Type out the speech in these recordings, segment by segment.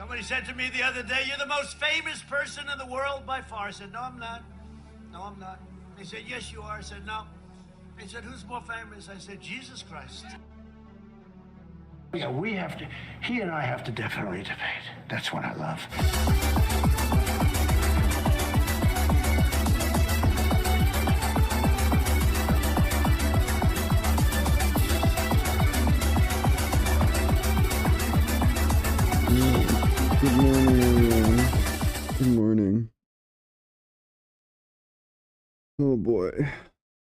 Somebody said to me the other day, "You're the most famous person in the world by far." I said, "No, I'm not. No, I'm not." They said, "Yes, you are." I said, "No." They said, "Who's more famous?" I said, "Jesus Christ." Yeah, he and I have to definitely debate. That's what I love. Good morning, everyone. Good morning. Oh boy,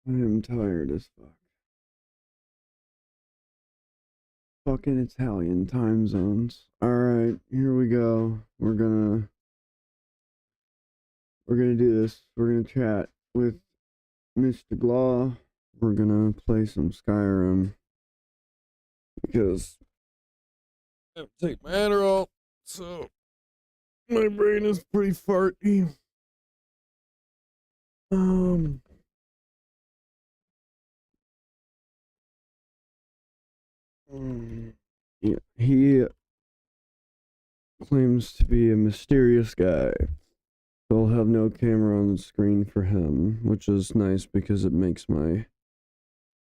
I am tired as fuck. Fucking Italian time zones. Alright, here we go. We're gonna do this. We're gonna chat with Mr. Glaw. We're gonna play some Skyrim because I have to take my Adderall, so my brain is pretty farty. Yeah, he claims to be a mysterious guy. I'll have no camera on the screen for him, which is nice because it makes my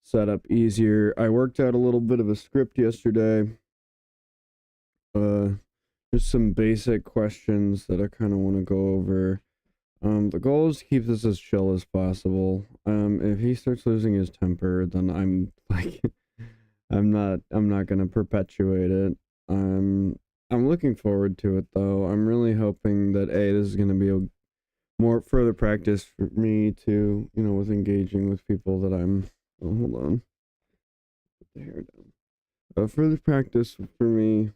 setup easier. I worked out a little bit of a script yesterday. Just some basic questions that I kind of want to go over. The goal is to keep this as chill as possible. If he starts losing his temper, then I'm like, I'm not gonna perpetuate it. I'm looking forward to it though. I'm really hoping that this is gonna be a more further practice for me to, with engaging with people that I'm. Oh, hold on. Put the hair down. Further practice for me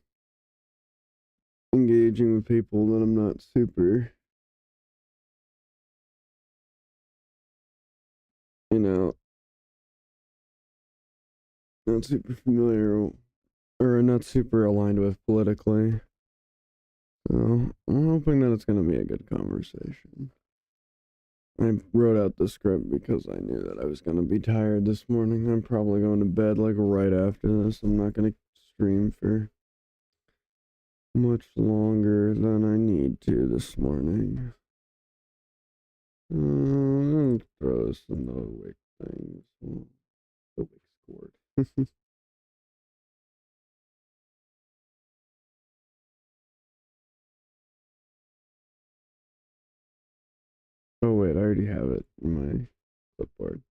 engaging with people that I'm not super, not super familiar or not super aligned with politically. So I'm hoping that it's going to be a good conversation. I wrote out the script because I knew that I was going to be tired this morning. I'm probably going to bed like right after this. I'm not going to stream for much longer than I need to this morning. I'm going to throw this in the wake things. The wake scored. Oh wait, I already have it in my clipboard.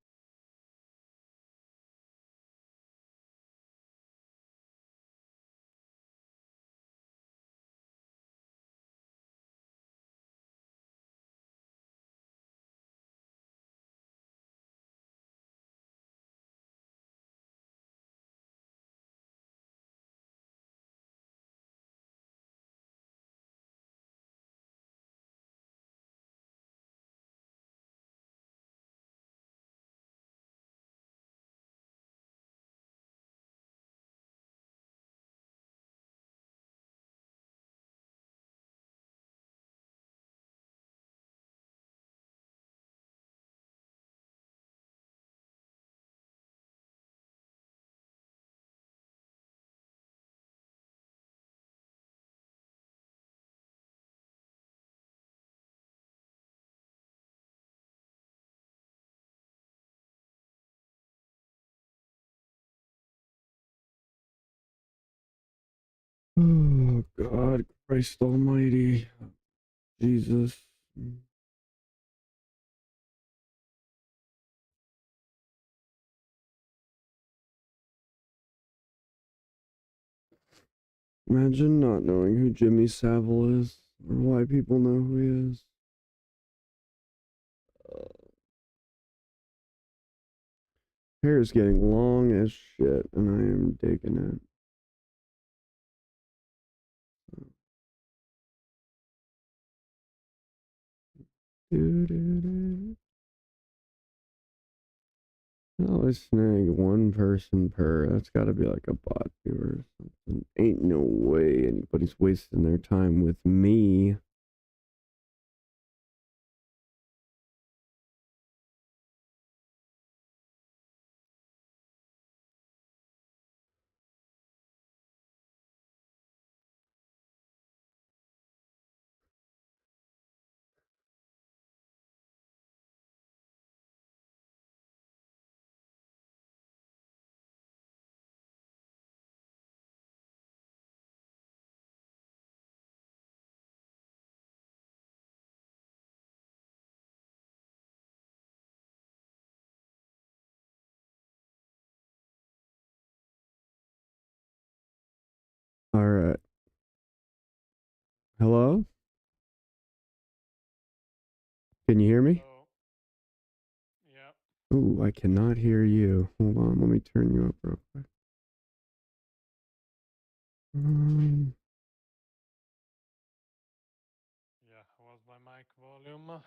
Oh God, Christ Almighty, Jesus. Imagine not knowing who Jimmy Savile is or why people know who he is. Hair is getting long as shit, and I am digging it. I always snag one person per. That's got to be like a bot viewer or something. Ain't no way anybody's wasting their time with me. All right. Hello? Can you hear me? Hello. Yeah. Ooh, I cannot hear you. Hold on, let me turn you up real quick. Yeah. Was my mic volume?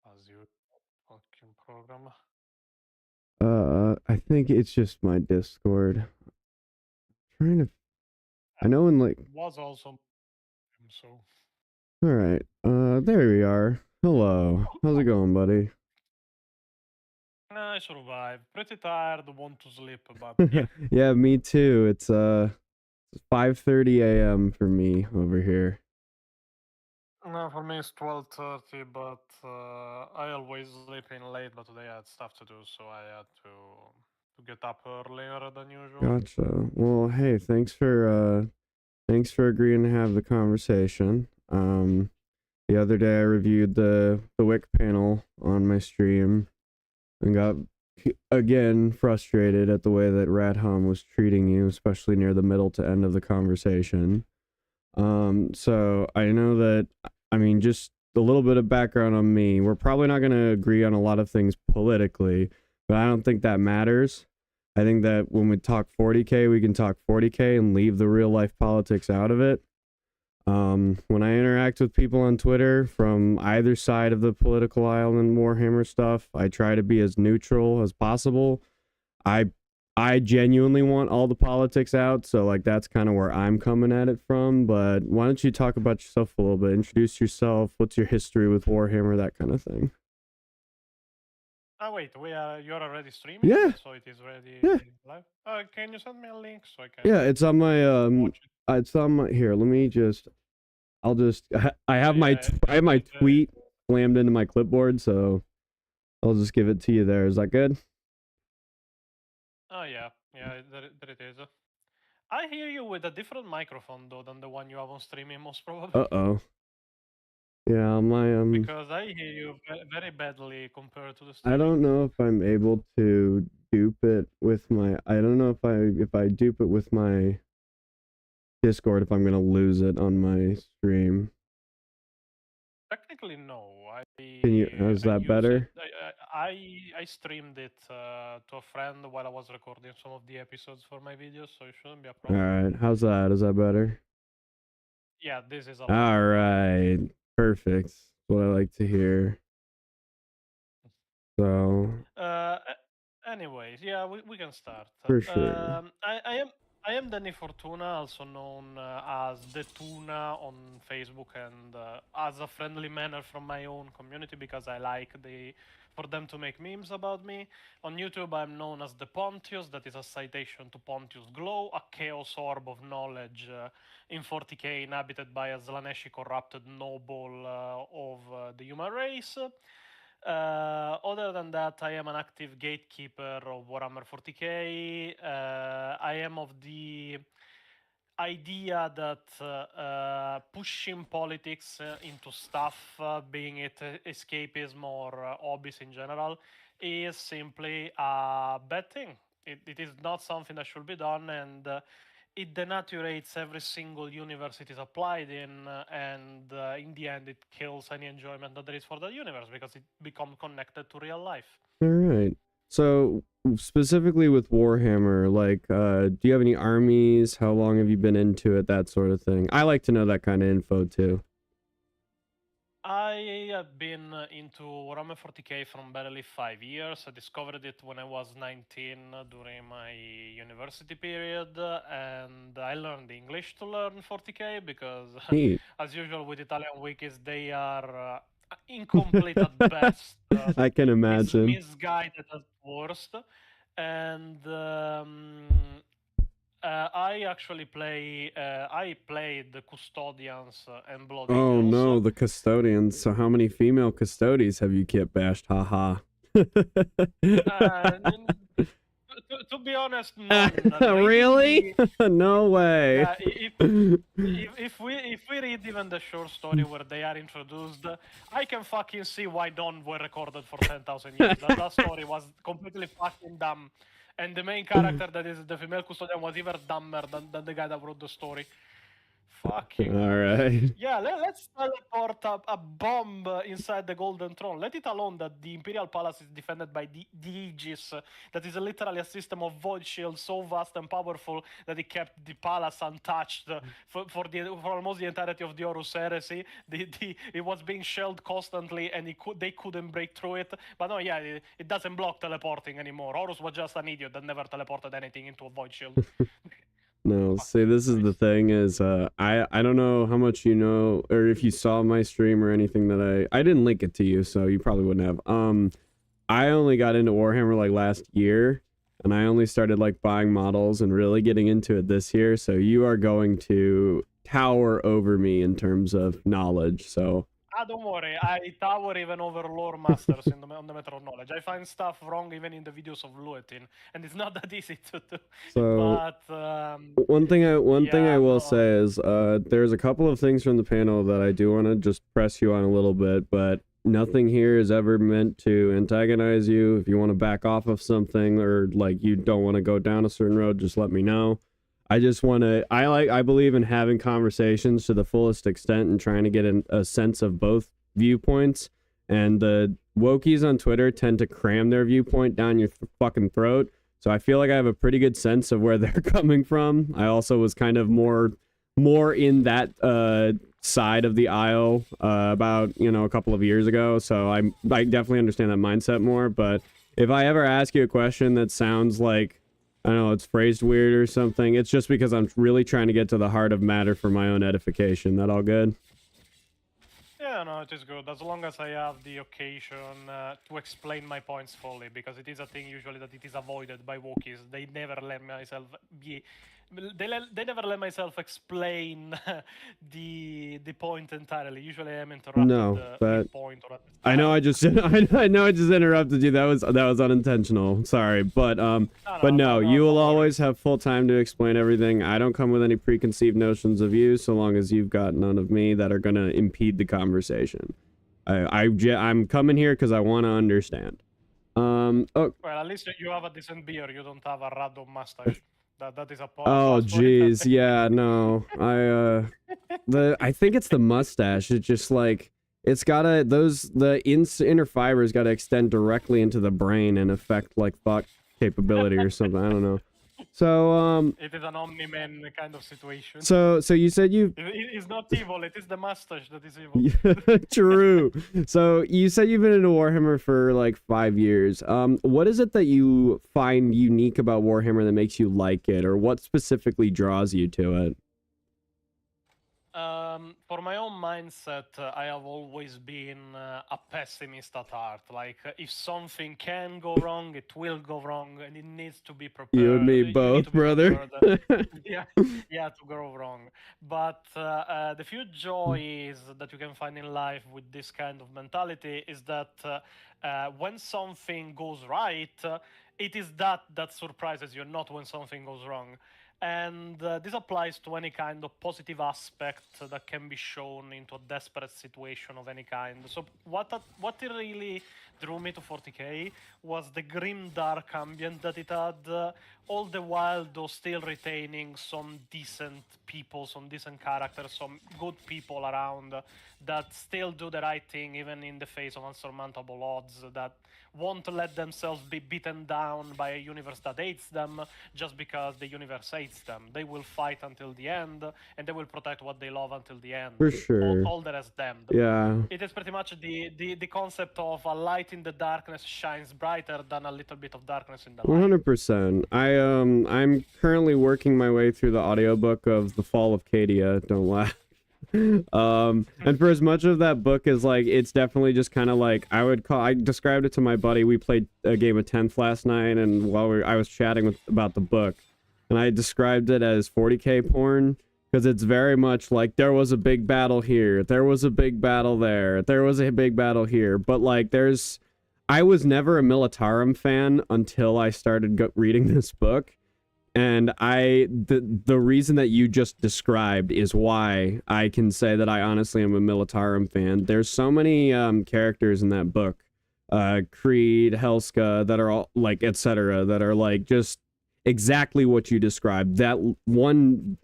As you fucking program. I think it's just my Discord. Trying to. I know in like. Was also so. All right. There we are. Hello. How's it going, buddy? I survived. Pretty tired. Want to sleep, but yeah. Yeah, me too. It's 5:30 a.m. for me over here. No, for me it's 12:30, but I always sleep in late. But today I had stuff to do, so I had to get up earlier than usual. Gotcha. Well, hey, thanks for agreeing to have the conversation. The other day I reviewed the Wick panel on my stream and got again frustrated at the way that Radham was treating you, especially near the middle to end of the conversation. So I know that, I mean, just a little bit of background on me. We're probably not going to agree on a lot of things politically, but I don't think that matters. I think that when we talk 40K, we can talk 40K and leave the real life politics out of it. When I interact with people on Twitter from either side of the political aisle and Warhammer stuff, I try to be as neutral as possible. I genuinely want all the politics out, so like that's kind of where I'm coming at it from. But why don't you talk about yourself a little bit? Introduce yourself. What's your history with Warhammer? That kind of thing. Oh wait, you're already streaming? Yeah. So it is ready Yeah. live? Can you send me a link so I can Yeah, it's on my watch it? it's on my here. Let me just. I'll just. I have my Yeah, I have my it- tweet slammed into my clipboard, so I'll just give it to you there. Is that good? Oh yeah, there it is. I hear you with a different microphone though than the one you have on streaming, most probably. Uh-oh. Yeah, my Because I hear you very badly compared to the I streaming. don't know if I'm able to dupe it with my. I don't know if I dupe it with my Discord, if I'm gonna lose it on my stream. Technically, no. Can you? Is that better? I streamed it to a friend while I was recording some of the episodes for my videos, so it shouldn't be a All problem. right. How's that? Is that better? Yeah, this is a lot All better. right. Perfect. That's what I like to hear. So. Anyways, yeah, we can start. For sure. I am Danny Fortuna, also known as the Tuna on Facebook, and as a friendly manner from my own community because I like for them to make memes about me. On YouTube, I'm known as the Pontius, that is a citation to Pontius Glaw, a chaos orb of knowledge in 40K inhabited by a Slaneshi corrupted noble of the human race. Other than that, I am an active gatekeeper of Warhammer 40K. I am of the idea that pushing politics into stuff, being it escapism or hobbies in general, is simply a bad thing. It is not something that should be done, and it denaturates every single universe it is applied in, and in the end, it kills any enjoyment that there is for that universe because it becomes connected to real life. All right. So specifically with Warhammer, like, do you have any armies? How long have you been into it? That sort of thing. I like to know that kind of info too. I have been into Warhammer 40K from barely 5 years. I discovered it when I was 19 during my university period, and I learned English to learn 40K because, Neat. as usual with Italian wikis, they are incomplete at best. I can imagine. Misguided at worst. And I actually I played the Custodians and Blood Oh Angels. no, the custodians. So how many female custodians have you kit bashed? Haha. To be honest, none. Really? No way. Yeah, if we read even the short story where they are introduced, I can fucking see why none were recorded for 10,000 years. That story was completely fucking dumb. And the main character, that is the female custodian, was even dumber than the guy that wrote the story. Fucking All right. yeah, let's teleport a bomb inside the Golden Throne. Let it alone that the Imperial Palace is defended by the Aegis. That is literally a system of void shields so vast and powerful that it kept the palace untouched for almost the entirety of the Horus Heresy. It was being shelled constantly, and they couldn't break through it. But no, yeah, it doesn't block teleporting anymore. Horus was just an idiot that never teleported anything into a void shield. No, see, this is the thing is, I don't know how much you know, or if you saw my stream or anything that I didn't link it to you, so you probably wouldn't have. I only got into Warhammer like last year, and I only started like buying models and really getting into it this year, so you are going to tower over me in terms of knowledge, so... Don't worry, I tower even over lore masters on the matter of knowledge. I find stuff wrong even in the videos of Luetin, and it's not that easy to do. So, but one thing I will say is, there's a couple of things from the panel that I do want to just press you on a little bit, but nothing here is ever meant to antagonize you. If you want to back off of something, or like you don't want to go down a certain road, just let me know. I just want to, I believe in having conversations to the fullest extent and trying to get a sense of both viewpoints. And the wokies on Twitter tend to cram their viewpoint down your fucking throat. So I feel like I have a pretty good sense of where they're coming from. I also was kind of more in that side of the aisle about, a couple of years ago. So I definitely understand that mindset more. But if I ever ask you a question that sounds like, I don't know, it's phrased weird or something, it's just because I'm really trying to get to the heart of matter for my own edification. That all good? yeah, no, it is good, as long as I have the occasion to explain my points fully, because it is a thing usually that it is avoided by Wookiees. They never let myself they never let myself explain the point entirely. Usually I am interrupted point or I know I just interrupted you. That was unintentional. Sorry, but no, you will always have full time to explain everything. I don't come with any preconceived notions of you, so long as you've got none of me that are gonna impede the conversation. I'm coming here because I want to understand. Well, at least you have a decent beard. You don't have a random mustache. That is a oh jeez, yeah, no, I think it's the mustache. It's just like it's gotta the inner fibers gotta extend directly into the brain and affect like thought capability or something. I don't know. So it is an Omni-Man kind of situation. So you said it's not evil. It is the mustache that is evil. True. So you said you've been into Warhammer for like 5 years. What is it that you find unique about Warhammer that makes you like it, or what specifically draws you to it? For my own mindset, I have always been a pessimist at heart. Like, if something can go wrong, it will go wrong, and it needs to be prepared. You and me both, brother. yeah, to go wrong. But the few joys that you can find in life with this kind of mentality is that when something goes right, it is that surprises you, not when something goes wrong. And this applies to any kind of positive aspect that can be shown into a desperate situation of any kind. So what really drew me to 40k was the grim, dark ambient that it had, all the while though still retaining some decent people, some decent characters, some good people around that still do the right thing even in the face of unsurmountable odds, that won't let themselves be beaten down by a universe that hates them just because the universe hates them. They will fight until the end, and they will protect what they love until the end. For sure. All the rest damned. Yeah. It is pretty much the concept of a light in the darkness shines brighter than a little bit of darkness in the light. 100%. I'm currently working my way through the audiobook of The Fall of Cadia. Don't laugh. And for as much of that book is like, it's definitely just kind of like, I described it to my buddy. We played a game of 10th last night, and while I was chatting about the book, and I described it as 40k porn, because it's very much like, there was a big battle here, there was a big battle there, there was a big battle here, but like I was never a Militarum fan until I started reading this book. And the reason that you just described is why I can say that I honestly am a Militarum fan. There's so many characters in that book Creed, Helska, that are all like etc. that are like just exactly what you described. That one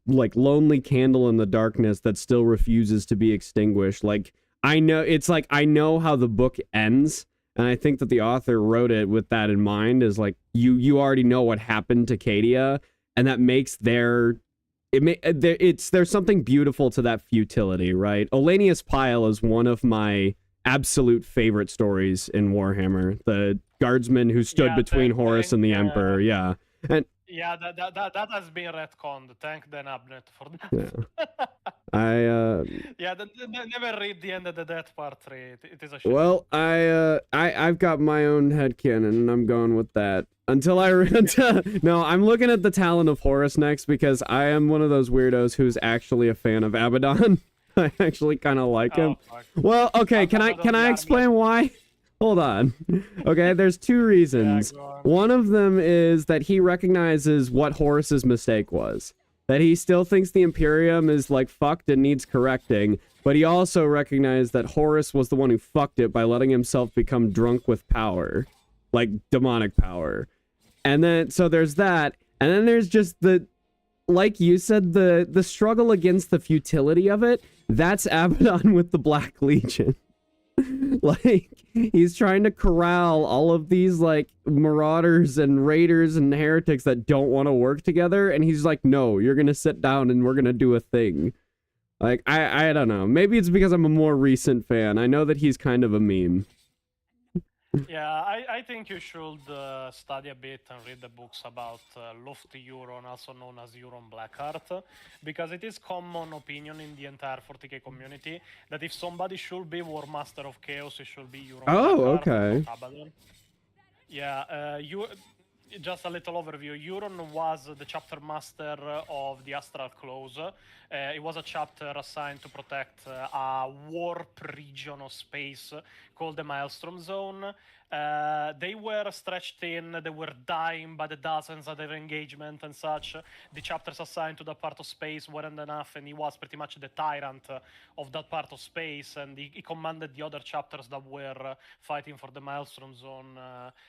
like lonely candle in the darkness that still refuses to be extinguished. Like I know it's like I know how the book ends, and I think that the author wrote it with that in mind. Is like you already know what happened to Cadia, and that makes there's something beautiful to that futility, right? Olanius Pile is one of my absolute favorite stories in Warhammer. The guardsman who stood between Horus and the Emperor, yeah. And yeah, that has been retconned. Thank Dan Abnett for that. Yeah. Yeah, never read the end of the Death Part 3. It is a shame. Well, I've got my own headcanon, and I'm going with that. Until no, I'm looking at the Talon of Horus next because I am one of those weirdos who's actually a fan of Abaddon. I actually kind of like him. Fuck. Well, okay, can I explain why? Hold on. Okay, there's two reasons. Yeah, one of them is that he recognizes what Horus's mistake was. That he still thinks the Imperium is like fucked and needs correcting, but he also recognized that Horus was the one who fucked it by letting himself become drunk with power. Like demonic power. And then so there's that, and then there's just the, like you said, the struggle against the futility of it. That's Abaddon with the Black Legion. Like he's trying to corral all of these like marauders and raiders and heretics that don't want to work together, and he's like, no, you're gonna sit down and we're gonna do a thing. Like I don't know, maybe it's because I'm a more recent fan. I know that he's kind of a meme. Yeah, I think you should study a bit and read the books about Luft Euron, also known as Euron Blackheart, because it is common opinion in the entire 40k community that if somebody should be War Master of Chaos, it should be Euron Blackheart, okay. not Abaddon. Yeah, just a little overview. Euron was the chapter master of the Astral Clause. It was a chapter assigned to protect a warp region of space called the Maelstrom Zone. They were stretched in, they were dying by the dozens at their engagement and such. The chapters assigned to that part of space weren't enough, and he was pretty much the tyrant of that part of space, and he commanded the other chapters that were fighting for the Maelstrom Zone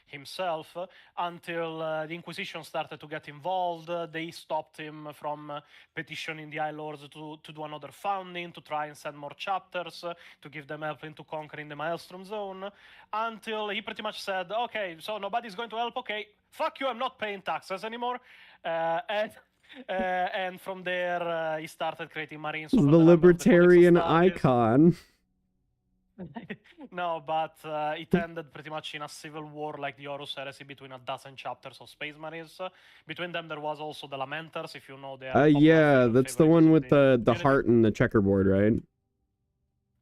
himself, until the Inquisition started to get involved. They stopped him from petitioning the High Lords to do another founding, to try and send more chapters, to give them help into conquering the Maelstrom Zone, until he pretty much said, okay, so nobody's going to help, okay, fuck you, I'm not paying taxes anymore. And from there, he started creating Marines. The libertarian icon. No, but it ended pretty much in a civil war like the Horus Heresy between a dozen chapters of Space Marines. Between them, there was also the Lamenters, if you know they yeah, that's the one with the heart and the checkerboard, right?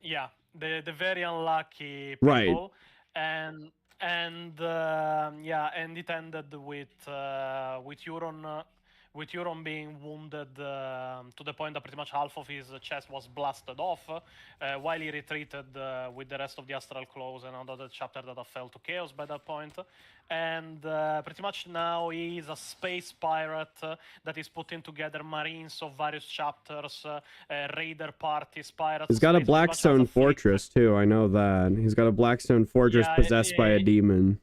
Yeah, the very unlucky people. Right. And it ended with Euron being wounded to the point that pretty much half of his chest was blasted off while he retreated with the rest of the Astral Clause and another chapter that fell to Chaos by that point. And pretty much now he's a space pirate that is putting together Marines of various chapters, raider parties, pirates. He's got a Blackstone Fortress too, I know that. He's got a Blackstone Fortress possessed by a demon.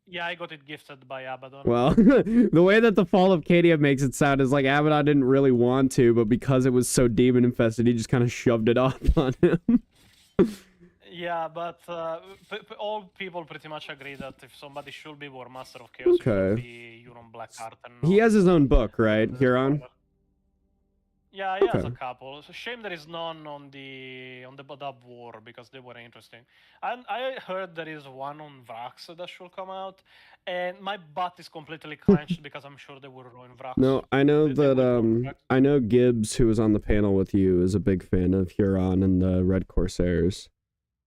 Yeah, I got it gifted by Abaddon. Well, the way that the Fall of Cadia makes it sound is like Abaddon didn't really want to, but because it was so demon-infested, he just kind of shoved it off on him. Yeah, but all people pretty much agree that if somebody should be War Master of Chaos, it should be Euron Blackheart. He has his own book, right, Huron? Yeah, he has a couple. It's a shame there is none on the Badab War, because they were interesting. And I heard there is one on Vrax that should come out, and my butt is completely clenched because I'm sure they will ruin Vrax. No, I know that I know Gibbs, who was on the panel with you, is a big fan of Huron and the Red Corsairs.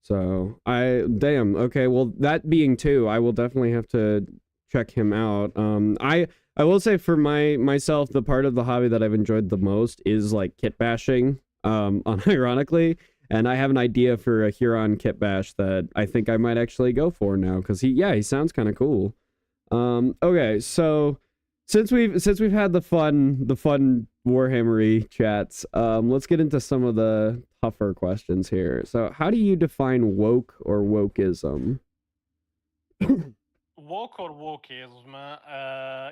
So damn, okay, well, that being too, I will definitely have to check him out. I will say for myself, the part of the hobby that I've enjoyed the most is like kit bashing, unironically, and I have an idea for a Huron kit bash that I think I might actually go for now, because he sounds kind of cool. Okay, so since we've had the fun Warhammery chats. Let's get into some of the tougher questions here. So, how do you define woke or wokeism? Woke or wokeism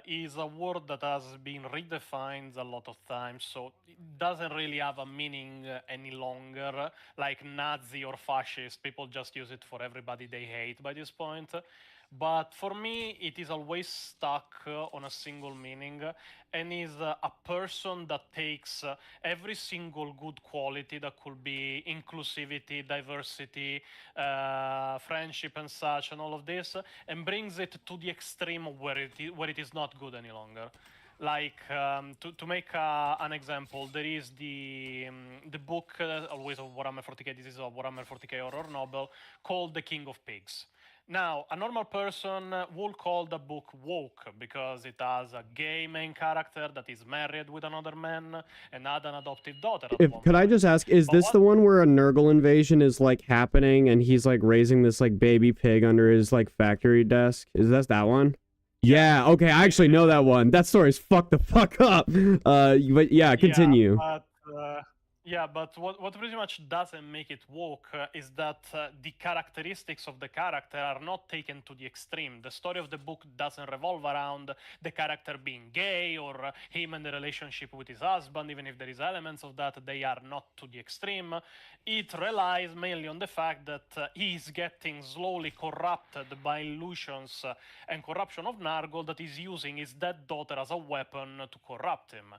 is a word that has been redefined a lot of times, so it doesn't really have a meaning any longer. Like Nazi or fascist, people just use it for everybody they hate by this point. But for me, it is always stuck on a single meaning, and is a person that takes every single good quality that could be inclusivity, diversity, friendship, and such, and all of this, and brings it to the extreme where it is not good any longer. Like to make an example, there is the book always of Warhammer 40k. This is a Warhammer 40k horror novel called The King of Pigs. Now, a normal person will call the book woke because it has a gay main character that is married with another man and had an adopted daughter. Could I just ask, is this the one where a Nurgle invasion is like happening and he's like raising this like baby pig under his like factory desk? Is that one? Yeah, okay, I actually know that one. That story's fucked the fuck up. But yeah, continue. Yeah, but what pretty much doesn't make it woke is that the characteristics of the character are not taken to the extreme. The story of the book doesn't revolve around the character being gay or him and the relationship with his husband, even if there is elements of that, they are not to the extreme. It relies mainly on the fact that he's getting slowly corrupted by illusions and corruption of Nargol, that is using his dead daughter as a weapon to corrupt him.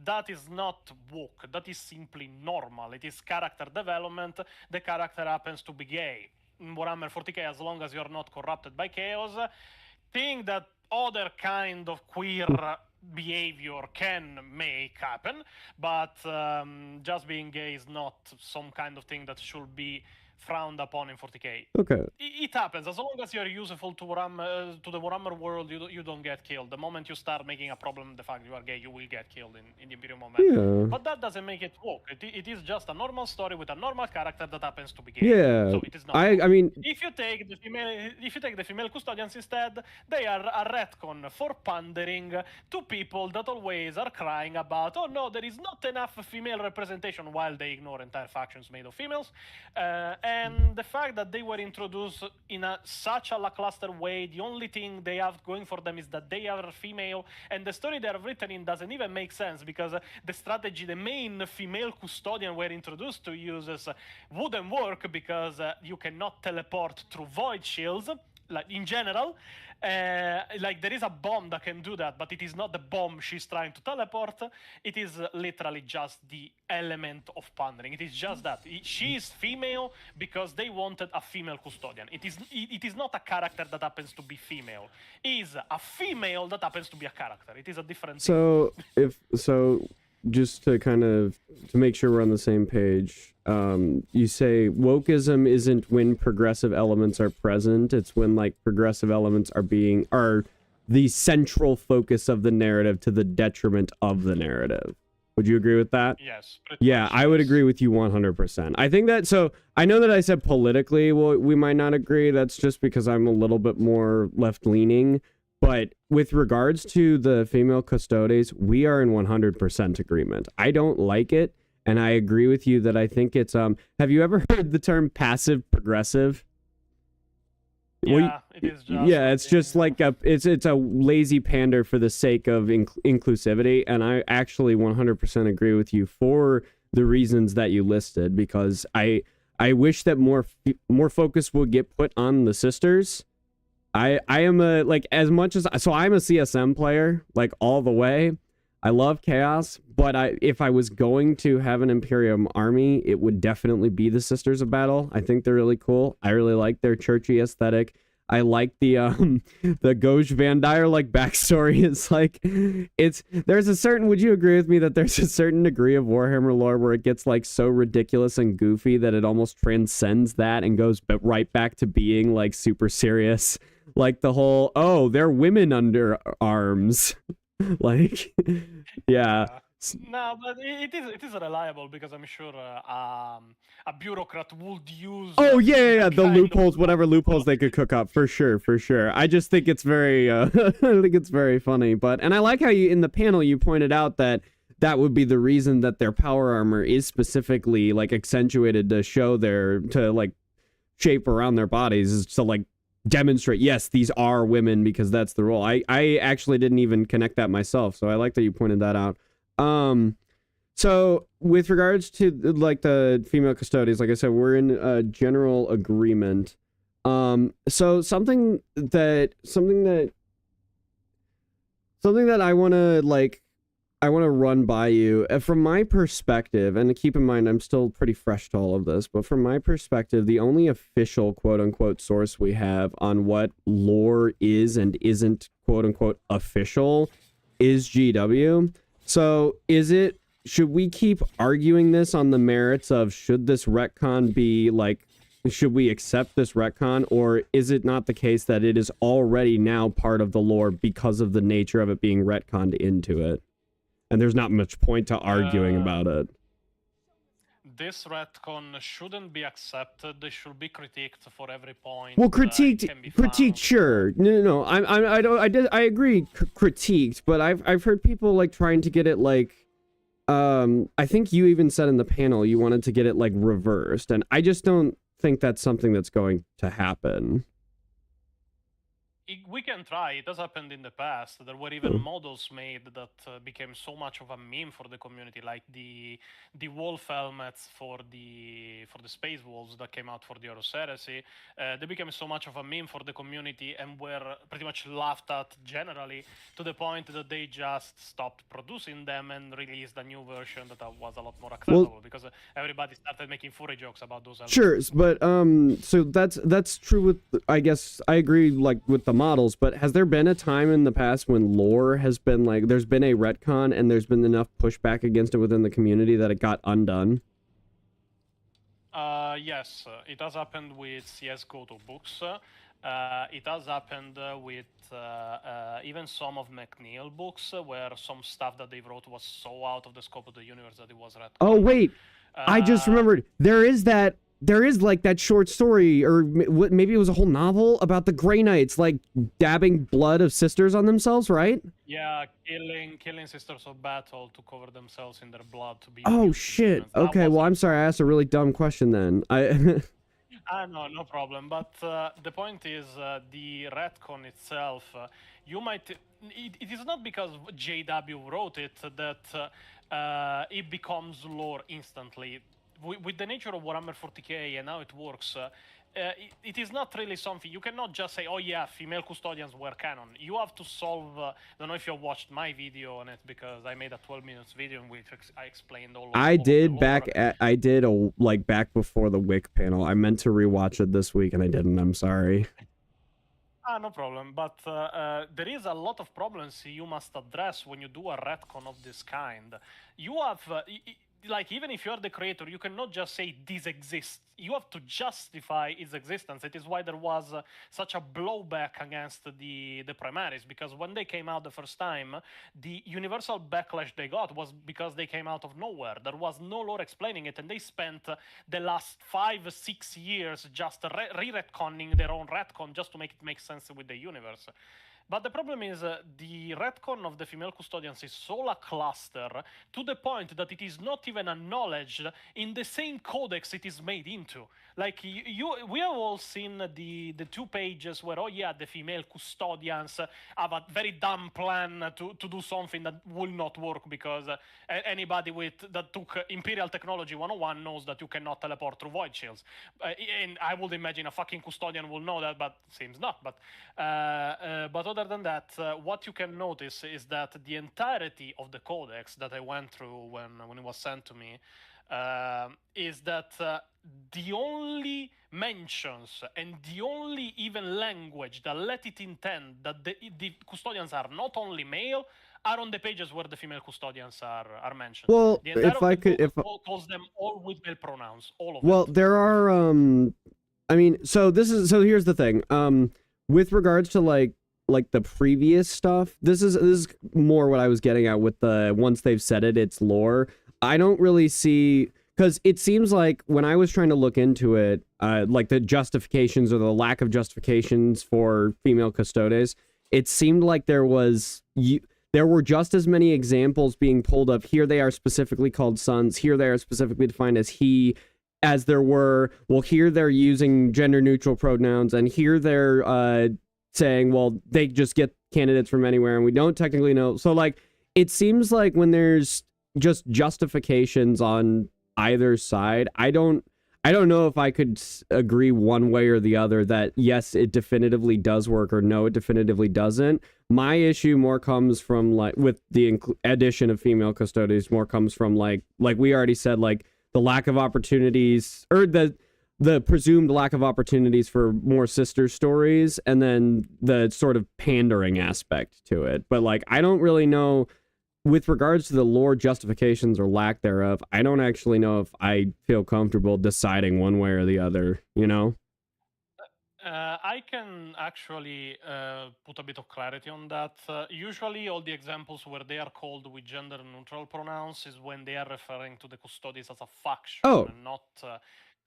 That is not woke, that is simply normal. It is character development. The character happens to be gay. In Warhammer 40k, as long as you're not corrupted by chaos, thing that other kind of queer behavior can make happen, but just being gay is not some kind of thing that should be frowned upon in 40k. Okay. It happens. As long as you're useful to the Warhammer world, you don't get killed. The moment you start making a problem the fact you are gay, you will get killed in the Imperial moment. Yeah. But that doesn't make it woke. It is just a normal story with a normal character that happens to be gay. Yeah. So it is not. I mean, if you take the female custodians instead, they are a retcon for pandering to people that always are crying about, oh no, there is not enough female representation, while they ignore entire factions made of females. And the fact that they were introduced in such a lackluster way, the only thing they have going for them is that they are female, and the story they are written in doesn't even make sense, because the strategy the main female custodian were introduced to uses wouldn't work, because you cannot teleport through void shields, like in general. Like there is a bomb that can do that, but it is not the bomb she's trying to teleport. It is literally just the element of pandering. It is just that she is female because they wanted a female custodian. It is not a character that happens to be female. It is a female that happens to be a character. It is a different thing. Just to kind of to make sure we're on the same page, you say wokeism isn't when progressive elements are present, it's when like progressive elements are the central focus of the narrative to the detriment of the narrative. Would you agree with that? Yes. Yeah, I would agree with you 100%. I think that, so I know that I said politically, well, we might not agree. That's just because I'm a little bit more left-leaning. But with regards to the female custodes, we are in 100% agreement. I don't like it, and I agree with you that I think it's have you ever heard the term passive progressive? Yeah, it is just. Yeah, it's just like it's a lazy pander for the sake of inclusivity, and I actually 100% agree with you for the reasons that you listed, because I wish that more focus would get put on the sisters. I am I'm a CSM player, like all the way. I love chaos, but if I was going to have an Imperium army, it would definitely be the Sisters of Battle. I think they're really cool. I really like their churchy aesthetic. I like the Goj Vandire like backstory. It's like there's a certain, would you agree with me that there's a certain degree of Warhammer lore where it gets like so ridiculous and goofy that it almost transcends that and goes right back to being like super serious? Like the whole, oh, they're women under arms. Like, yeah. No, but it is reliable, because I'm sure a bureaucrat would use. Oh yeah, the loopholes, whatever loopholes they could cook up, for sure. I just think it's very, I think it's very funny. And I like how you in the panel you pointed out that that would be the reason that their power armor is specifically like accentuated to show to like shape around their bodies, is to like demonstrate, yes, these are women, because that's the role. I actually didn't even connect that myself, so I like that you pointed that out. So with regards to like the female custodians, like I said, we're in a general agreement. So something that I want to run by you from my perspective, and keep in mind I'm still pretty fresh to all of this, but from my perspective, the only official quote unquote source we have on what lore is and isn't quote unquote official is GW. So should we keep arguing this on the merits of should this retcon be like, should we accept this retcon, or is it not the case that it is already now part of the lore because of the nature of it being retconned into it? And there's not much point to arguing about it. This retcon shouldn't be accepted. They should be critiqued for every point. Well, critiqued, sure. No. I agree, critiqued, but I've heard people like trying to get it like, I think you even said in the panel you wanted to get it like reversed, and I just don't think that's something that's going to happen. We can try. It has happened in the past. There were even models made that became so much of a meme for the community, like the wolf helmets for the space wolves that came out for the Horus Heresy. They became so much of a meme for the community and were pretty much laughed at generally, to the point that they just stopped producing them and released a new version that was a lot more acceptable, because everybody started making furry jokes about those helmets. Sure, but so that's true with, I guess I agree, like with the models, but has there been a time in the past when lore has been like, there's been a retcon and there's been enough pushback against it within the community that it got undone? Yes, it has happened with CSGO 2 books. It has happened with even some of McNeil books, where some stuff that they wrote was so out of the scope of the universe that it was retconned. Oh wait, I just remembered, there is like that short story, or maybe it was a whole novel about the Grey Knights like dabbing blood of sisters on themselves, right? Yeah, killing sisters of battle to cover themselves in their blood to be. Oh shit. Okay, well I'm sorry, I asked a really dumb question then. No problem. But the point is, the retcon itself, you might. It is not because JW wrote it that it becomes lore instantly. With the nature of Warhammer 40k and how it works, it is not really something you cannot just say, oh yeah, female custodians were canon. You have to solve, I don't know if you watched my video on it, because I made a 12 minutes video in which I explained all of I did back before the Wick panel. I meant to rewatch it this week and I didn't. I'm sorry. No problem, but there is a lot of problems you must address when you do a retcon of this kind. You have like, even if you're the creator, you cannot just say this exists. You have to justify its existence. It is why there was such a blowback against the Primaris, because when they came out the first time, the universal backlash they got was because they came out of nowhere. There was no lore explaining it, and they spent the last 5-6 years just re-retconning their own retcon just to make it make sense with the universe. But the problem is the retcon of the female custodians is so lackluster to the point that it is not even acknowledged in the same codex it is made into. Like, we have all seen the 2 pages where, oh yeah, the female custodians have a very dumb plan to do something that will not work, because anybody that took Imperial Technology 101 knows that you cannot teleport through void shields. And I would imagine a fucking custodian will know that, but seems not. But other than that, what you can notice is that the entirety of the codex that I went through when it was sent to me is that the only mentions and the only even language that let it intend that the custodians are not only male are on the pages where the female custodians are mentioned. Well, the if calls them all with male pronouns, all of them. Well, there are I mean, so here's the thing. With regards to like the previous stuff, this is more what I was getting at with the once they've said it's lore. I don't really see, because it seems like when I was trying to look into it, like the justifications or the lack of justifications for female custodes, it seemed like there there were just as many examples being pulled of here they are specifically called sons, here they are specifically defined as he, as there were, well, here they're using gender neutral pronouns, and here they're saying, well, they just get candidates from anywhere and we don't technically know. So like, it seems like when there's just justifications on either side, I don't know if I could agree one way or the other that yes, it definitively does work or no, it definitively doesn't. My issue more comes from like with the addition of female custodians, more comes from like we already said, like the lack of opportunities, or the presumed lack of opportunities for more sister stories, and then the sort of pandering aspect to it. But like, I don't really know, with regards to the lore justifications or lack thereof, I don't actually know if I feel comfortable deciding one way or the other, you know? I can actually put a bit of clarity on that. Usually, all the examples where they are called with gender neutral pronouns is when they are referring to the custodians as a faction, and not to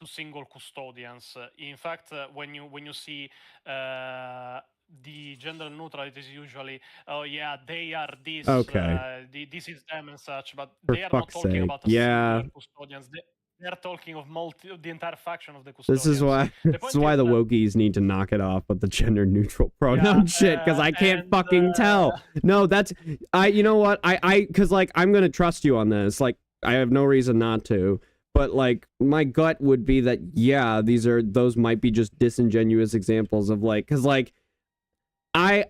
single custodians. In fact, when you see the gender neutral, it is usually, oh yeah, they are this, this is them and such, but they are not talking about a singular custodians. They're talking of the entire faction of the custodians. This is why the wokies need to knock it off with the gender neutral pronoun shit, because I can't fucking tell. No, that's you know what, because like I'm gonna trust you on this. Like I have no reason not to. But like my gut would be that yeah, those might be just disingenuous examples of like, because like I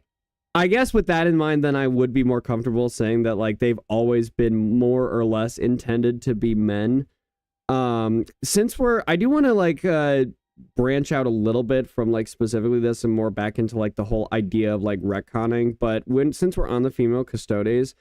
guess with that in mind, then I would be more comfortable saying that like they've always been more or less intended to be men. Since I do want to like branch out a little bit from like specifically this and more back into like the whole idea of like retconning, but since we're on the female custodes,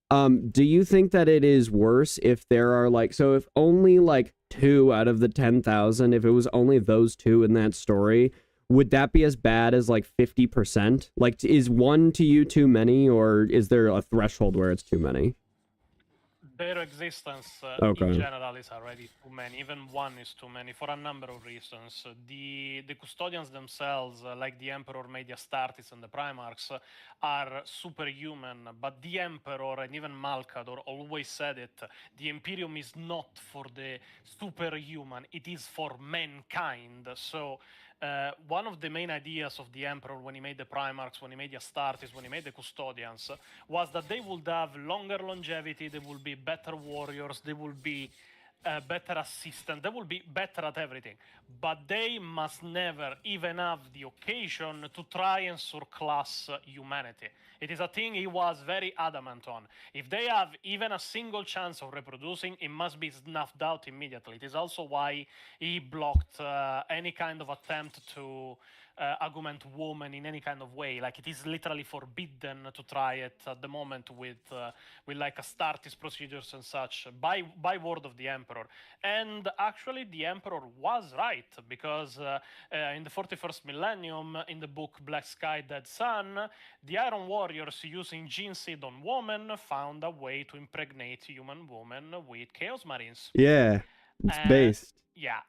do you think that it is worse if there are like, so if only like 2 out of the 10,000, if it was only those 2 in that story, would that be as bad as like 50%? Like, is 1 to you too many, or is there a threshold where it's too many? Their existence in general is already too many. Even 1 is too many for a number of reasons. The custodians themselves, like the Emperor, Media Astartes, and the Primarchs, are superhuman. But the Emperor and even Malkador always said it. The Imperium is not for the superhuman. It is for mankind. So one of the main ideas of the Emperor when he made the Primarchs, when he made the Astartes, when he made the Custodians, was that they would have longer longevity, they will be better warriors, they will be better assistant, they will be better at everything. But they must never even have the occasion to try and surclass humanity. It is a thing he was very adamant on. If they have even a single chance of reproducing, it must be snuffed out immediately. It is also why he blocked any kind of attempt to augment women in any kind of way. Like, it is literally forbidden to try it at the moment with like Astartes procedures and such by word of the Emperor. And actually the Emperor was right, because in the 41st millennium, in the book Black Sky, Dead Sun, the Iron Warriors using gene seed on women found a way to impregnate human women with Chaos Marines. Yeah, it's based. Yeah.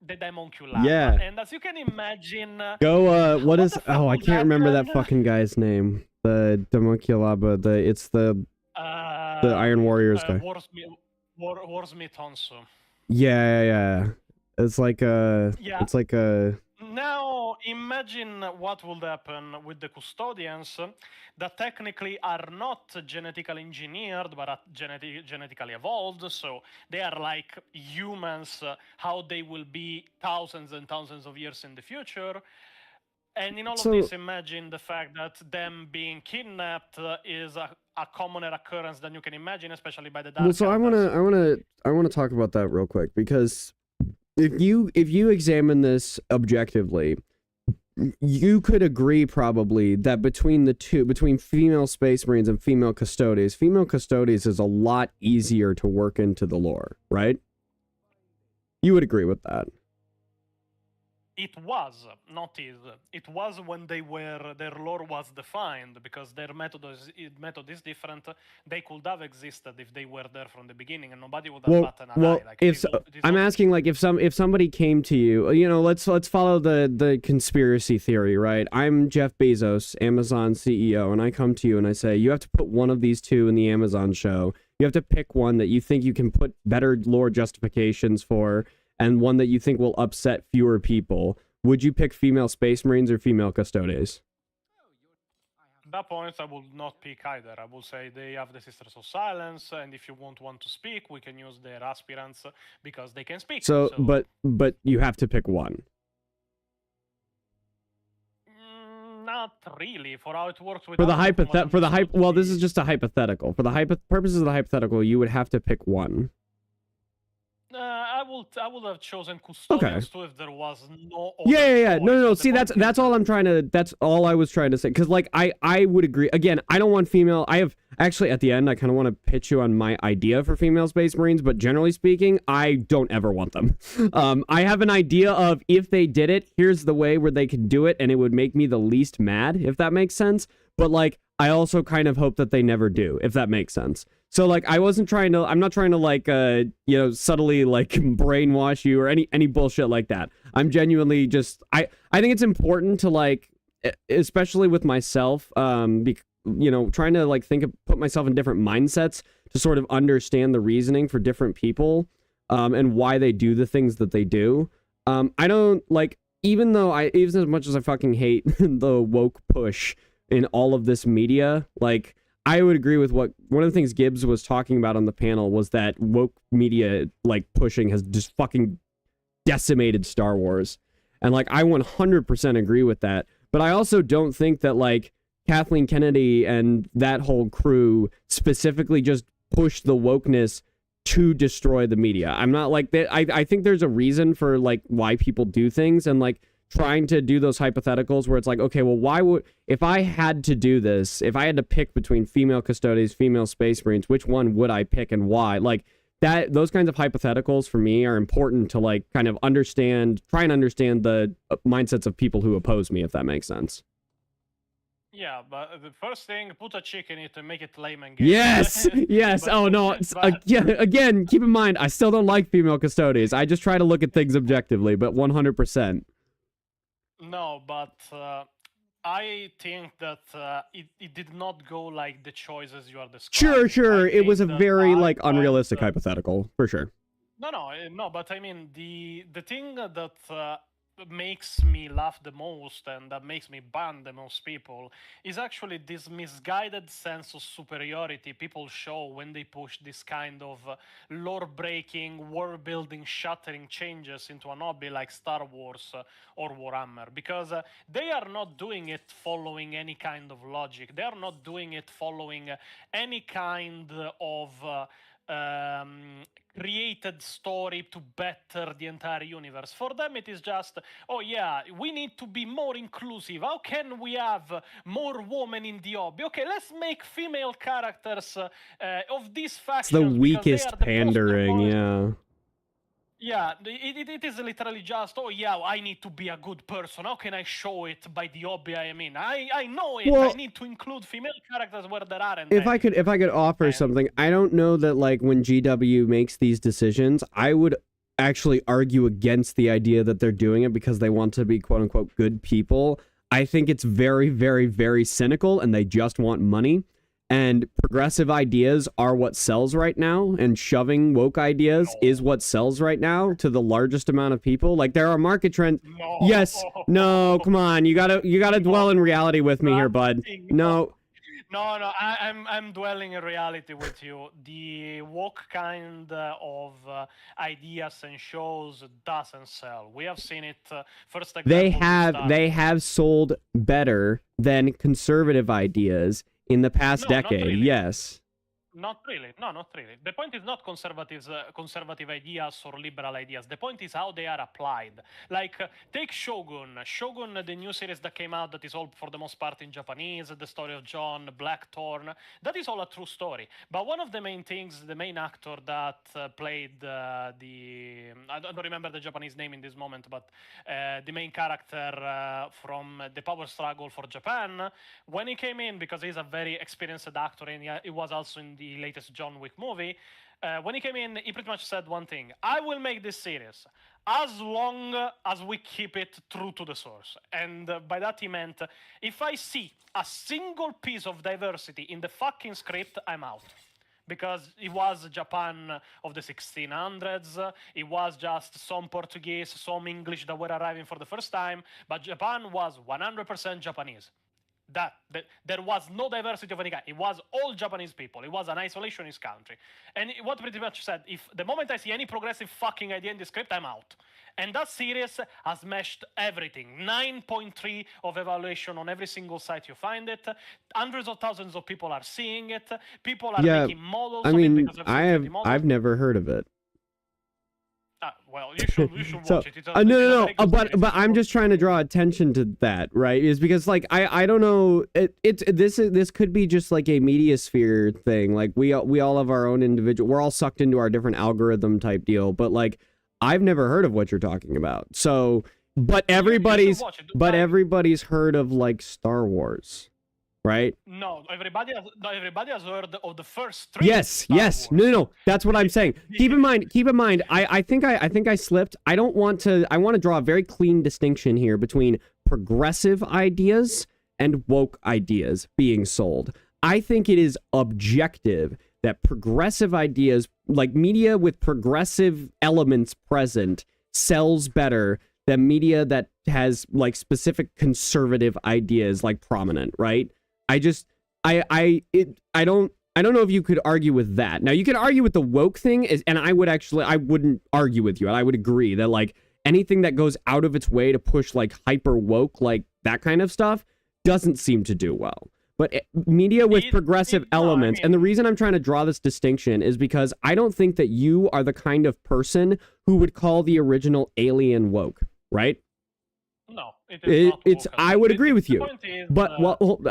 The Daemoncula. Yeah. And as you can imagine... what is... Oh, I can't remember that fucking guy's name. The Daemoncula, it's the Iron Warriors guy. Warsmith Honsu. Yeah. It's like It's like a... Now, imagine what would happen with the Custodians that technically are not genetically engineered, but are genetically evolved. So they are like humans, how they will be thousands and thousands of years in the future. And in all of this, imagine the fact that them being kidnapped is a commoner occurrence than you can imagine, especially by the Dark So I wanna talk about that real quick, because if you examine this objectively, you could agree probably that between female Space Marines and female Custodes is a lot easier to work into the lore, right? You would agree with that? it was not is. It was when their lore was defined, because their method is different. They could have existed if they were there from the beginning, and nobody would have batted an eye. Like, I'm asking, like, if somebody came to you, let's follow the conspiracy theory, right? I'm Jeff Bezos, Amazon CEO, and I come to you and I say, you have to put one of these two in the Amazon show. You have to pick one that you think you can put better lore justifications for, and one that you think will upset fewer people. Would you pick female Space Marines or female Custodes? At that point, I will not pick either. I will say they have the Sisters of Silence, and if you want one to speak, we can use their aspirants because they can speak. So but you have to pick one. Not really. For how it works with well, this is just a hypothetical. For the purposes of the hypothetical, you would have to pick one. I would have chosen Custodians too if there was no other Yeah. choice. No. See, that's all I'm trying to. That's all I was trying to say. Because like I would agree. Again, I don't want female. I have actually at the end I kind of want to pitch you on my idea for female Space Marines. But generally speaking, I don't ever want them. I have an idea of if they did it, here's the way where they could do it, and it would make me the least mad, if that makes sense. But like I also kind of hope that they never do, if that makes sense. So like I'm not trying to like subtly like brainwash you or any bullshit like that. I'm genuinely just I think it's important to like, especially with myself, trying to like put myself in different mindsets to sort of understand the reasoning for different people and why they do the things that they do. I don't like, even as much as I fucking hate the woke push in all of this media, like I would agree with one of the things Gibbs was talking about on the panel was that woke media like pushing has just fucking decimated Star Wars. And like I 100% agree with that. But I also don't think that like Kathleen Kennedy and that whole crew specifically just pushed the wokeness to destroy the media. I'm not like that. I think there's a reason for like why people do things, and like trying to do those hypotheticals where it's like, okay, well, if I had to do this, if I had to pick between female Custodes, female Space Marines, which one would I pick and why? Like that, those kinds of hypotheticals for me are important to like kind of try and understand the mindsets of people who oppose me, if that makes sense. Yeah, but the first thing, put a chick in it and make it lame and gay. Yes, yes. Again, keep in mind, I still don't like female Custodes. I just try to look at things objectively, but 100%. No, but I think that it did not go like the choices you are describing. Sure. It was a very like unrealistic hypothetical, for sure. No, but I mean the thing that makes me laugh the most and that makes me ban the most people is actually this misguided sense of superiority people show when they push this kind of lore-breaking, world-building, shattering changes into an hobby like Star Wars or Warhammer, because they are not doing it following any kind of logic. They are not doing it following any kind of created story to better the entire universe. For them it is just, oh yeah, we need to be more inclusive. How can we have more women in the hobby? Okay, let's make female characters of these factions. It's the weakest pandering, yeah. Yeah, it is literally just, oh yeah, I need to be a good person. How can I show it by the hobby I am in? I know it. Well, I need to include female characters where there aren't. If I could offer something, I don't know that like when GW makes these decisions, I would actually argue against the idea that they're doing it because they want to be quote unquote good people. I think it's very, very, very cynical and they just want money. And progressive ideas are what sells right now, and shoving woke ideas is what sells right now to the largest amount of people. Like there are market trends. No. Yes. No, come on. You gotta dwell in reality with me here, bud. No. No, I'm dwelling in reality with you. The woke kind of ideas and shows doesn't sell. We have seen it first. They have sold better than conservative ideas in the past decade. Really. Yes. Not really. No, not really. The point is not conservative ideas or liberal ideas. The point is how they are applied. Like, take Shogun. Shogun, the new series that came out that is all for the most part in Japanese, the story of John, Blackthorn. That is all a true story. But one of the main things, the main actor that played I don't remember the Japanese name in this moment, but the main character from the power struggle for Japan, when he came in, because he's a very experienced actor and he was also in the latest John Wick movie, when he came in, he pretty much said one thing: I will make this series as long as we keep it true to the source. And by that he meant, if I see a single piece of diversity in the fucking script, I'm out. Because it was Japan of the 1600s, it was just some Portuguese, some English that were arriving for the first time, but Japan was 100% Japanese. There was no diversity of any kind. It was all Japanese people. It was an isolationist country. And what pretty much said, if the moment I see any progressive fucking idea in the script, I'm out. And that series has smashed everything. 9.3 of evaluation on every single site you find it. Hundreds of thousands of people are seeing it. People are making models I of it mean, because I've never heard of it. Well, you should So, watch it. no, but I'm just trying to draw attention to that, right? Is because like I don't know, this could be just like a media sphere thing. Like we all have our own individual. We're all sucked into our different algorithm type deal. But like I've never heard of what you're talking about. So, but everybody's heard of like Star Wars, right? No, everybody has heard of the first three. Yes. No. That's what I'm saying. Keep in mind. I think I slipped. I want to draw a very clean distinction here between progressive ideas and woke ideas being sold. I think it is objective that progressive ideas, like media with progressive elements present, sells better than media that has like specific conservative ideas like prominent, right? I don't know if you could argue with that. Now you could argue with the woke thing, and I wouldn't argue with you. I would agree that like anything that goes out of its way to push like hyper woke, like that kind of stuff, doesn't seem to do well. But media with progressive elements, and the reason I'm trying to draw this distinction is because I don't think that you are the kind of person who would call the original Alien woke, right? No, it's. I would agree with you, but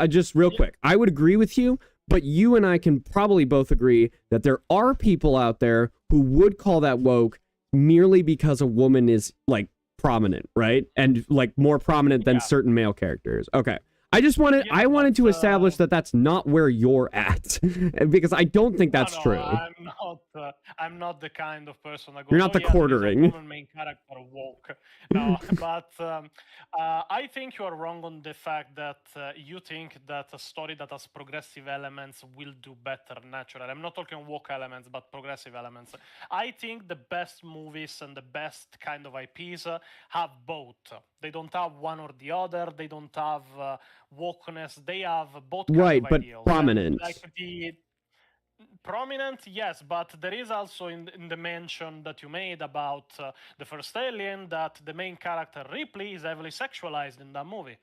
just real quick, I would agree with you. But you and I can probably both agree that there are people out there who would call that woke merely because a woman is like prominent, right? And like more prominent than certain male characters. Okay. I wanted to establish that that's not where you're at, because I don't think that's true. I'm not the kind of person that goes, you're not the quartering. Main character woke. No, but I think you are wrong on the fact that you think that a story that has progressive elements will do better naturally. I'm not talking woke elements, but progressive elements. I think the best movies and the best kind of IPs have both. They don't have one or the other. They don't have wokeness. They have both kinds of ideals. Prominence. Like the prominent, yes, but there is also in the mention that you made about the first Alien that the main character Ripley is heavily sexualized in that movie.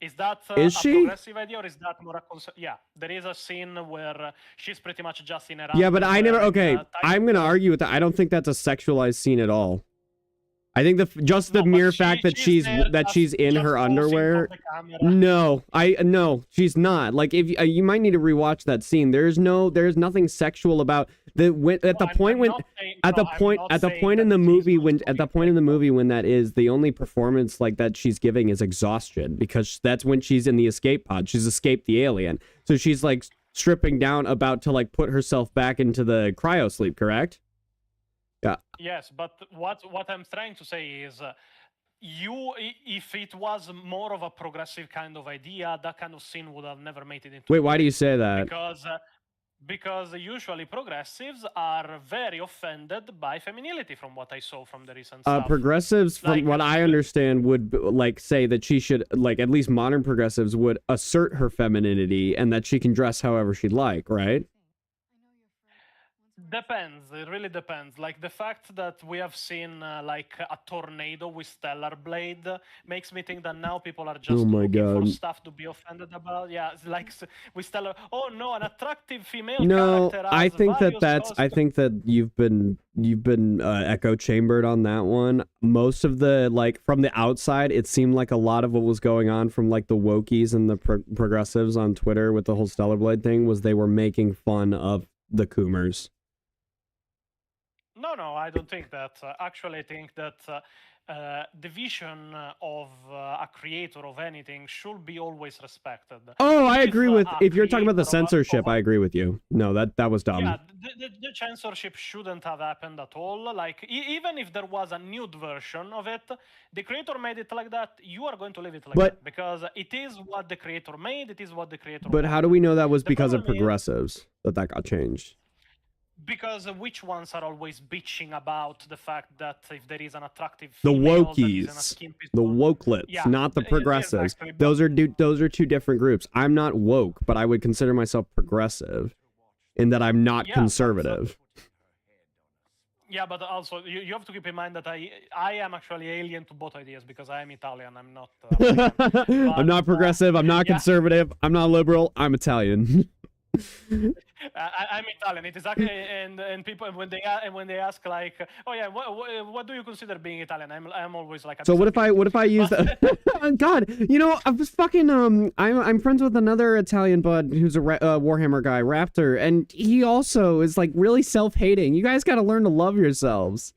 Is that a progressive idea, or is that more yeah, there is a scene where she's pretty much just in her. Yeah, but I never. Okay, I'm gonna argue with that. I don't think that's a sexualized scene at all. I think the mere fact that she's in her underwear. No, she's not. Like if you might need to rewatch that scene. There's nothing sexual about the point in the movie when that is the only performance like that she's giving is exhaustion, because that's when she's in the escape pod. She's escaped the alien, so she's like stripping down, about to like put herself back into the cryo sleep. Correct? Yeah. Yes, but what I'm trying to say is, if it was more of a progressive kind of idea, that kind of scene would have never made it into. Wait, why do you say that? Because usually progressives are very offended by femininity, from what I saw from the recent stuff. Progressives, from what I understand, would like say that she should, like at least modern progressives would assert her femininity and that she can dress however she'd like, right? Depends. It really depends. Like the fact that we have seen like a tornado with stellar blade makes me think that now people are just my looking for God. stuff to be offended about. Yeah, it's like with stellar. Oh no, an attractive female No, character. I has think that various I think that you've been echo chambered on that one. Most of the, like, from the outside, it seemed like a lot of what was going on from like the wokies and the progressives on Twitter with the whole stellar blade thing was they were making fun of the Coomers. No, I don't think that. Actually, I think that the vision of a creator of anything should be always respected. Oh, I If, agree with, a if you're talking about the creator of a- censorship, I agree with you. No, that was dumb. Yeah, the censorship shouldn't have happened at all. Like, even if there was a nude version of it, the creator made it like that, you are going to leave it like that. Because it is what the creator made, it is what the creator But how do we know that was because of progressives that got changed? Because which ones are always bitching about the fact that if there is an attractive The female that is in a wokies, skimpy the suit- wokelets, Yeah, not the progressives. exactly, but- Those are two different groups. I'm not woke, but I would consider myself progressive in that I'm not Yeah, conservative. Yeah, but also you have to keep in mind that I am actually alien to both ideas because I am Italian. I'm not. I'm not progressive. I'm not yeah. conservative. I'm not liberal. I'm Italian. I'm Italian. It is actually, and people when they ask like, oh yeah, what do you consider being Italian? I'm always like. So what if I use that? God, you know, I was fucking I'm friends with another Italian bud who's a Warhammer guy, Raptor, and he also is like really self-hating. You guys got to learn to love yourselves.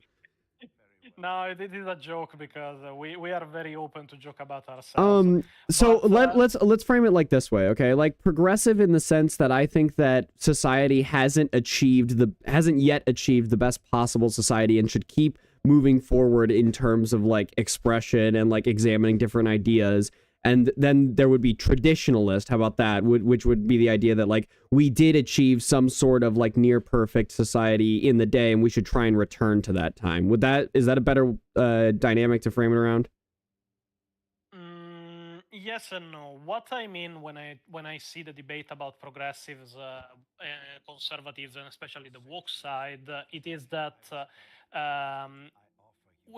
No, it is a joke because we are very open to joke about ourselves. So let's frame it like this way, okay? Like progressive in the sense that I think that society hasn't yet achieved the best possible society and should keep moving forward in terms of like expression and like examining different ideas. And then there would be traditionalist. How about that? Which would be the idea that like we did achieve some sort of like near perfect society in the day, and we should try and return to that time. Is that a better dynamic to frame it around? Yes and no. What I mean when I see the debate about progressives, conservatives, and especially the woke side, it is that.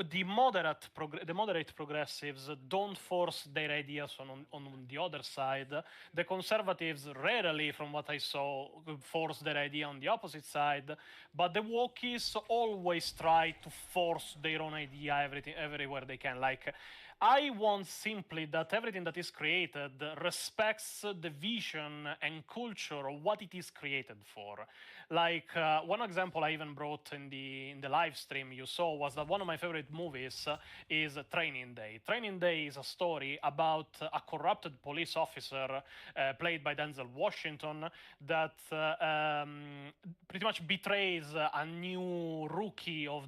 The moderate progressives don't force their ideas on the other side. The conservatives rarely, from what I saw, force their idea on the opposite side. But the wokies always try to force their own idea everywhere they can. Like, I want simply that everything that is created respects the vision and culture of what it is created for. Like one example I even brought in the live stream you saw was that one of my favorite movies is Training Day. Training Day is a story about a corrupted police officer played by Denzel Washington that pretty much betrays a new rookie of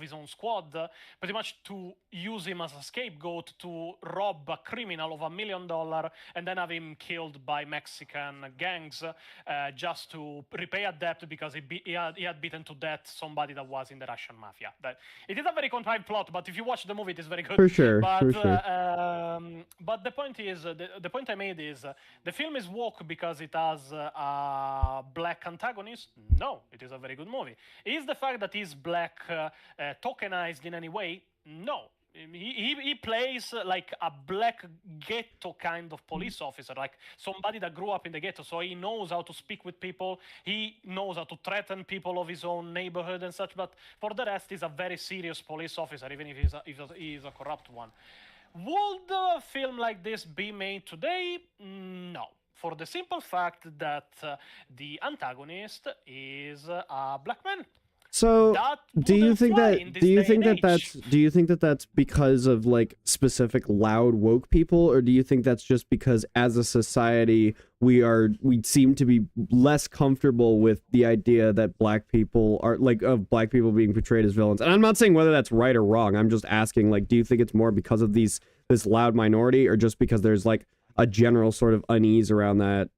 his own squad, pretty much to use him as a scapegoat to rob a criminal of $1 million and then have him killed by Mexican gangs just to repay a debt because he had beaten to death somebody that was in the Russian mafia. It is a very contrived plot, but if you watch the movie, it is very good. For sure, but, for sure. But the point is, the point I made is, the film is woke because it has a black antagonist? No, it is a very good movie. Is the fact that he's black tokenized in any way? No. He plays like a black ghetto kind of police officer, like somebody that grew up in the ghetto, so he knows how to speak with people, he knows how to threaten people of his own neighborhood and such, but for the rest, he's a very serious police officer, even if he's a corrupt one. Would a film like this be made today? No. For the simple fact that the antagonist is a black man. So do you think that that's because of like specific loud woke people, or do you think that's just because as a society we seem to be less comfortable with the idea that black people are like of black people being portrayed as villains? And I'm not saying whether that's right or wrong. I'm just asking, like, do you think it's more because of this loud minority, or just because there's like a general sort of unease around that?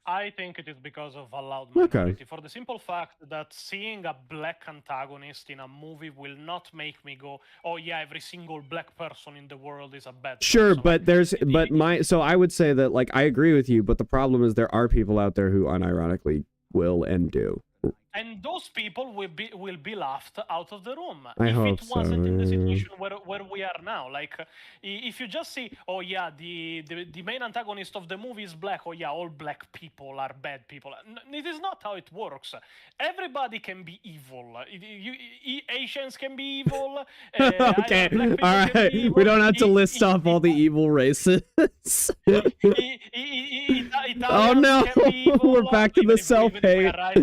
I think it is because of a loud minority. Okay. For the simple fact that seeing a black antagonist in a movie will not make me go, oh yeah, every single black person in the world is a bad Sure, person. but so I would say that, like, I agree with you, but the problem is there are people out there who unironically will and do. and those people will be laughed out of the room. I If hope it wasn't so, in the yeah. situation where we are now, like if you just see, oh yeah, the main antagonist of the movie is black, oh yeah, all black people are bad people. It is not how it works. Everybody can be evil. Asians can be evil. Okay, black people all can be right. evil. We don't have to list off all the evil races. Oh Italians no, can be evil, we're back to even the if we self-hate. are right.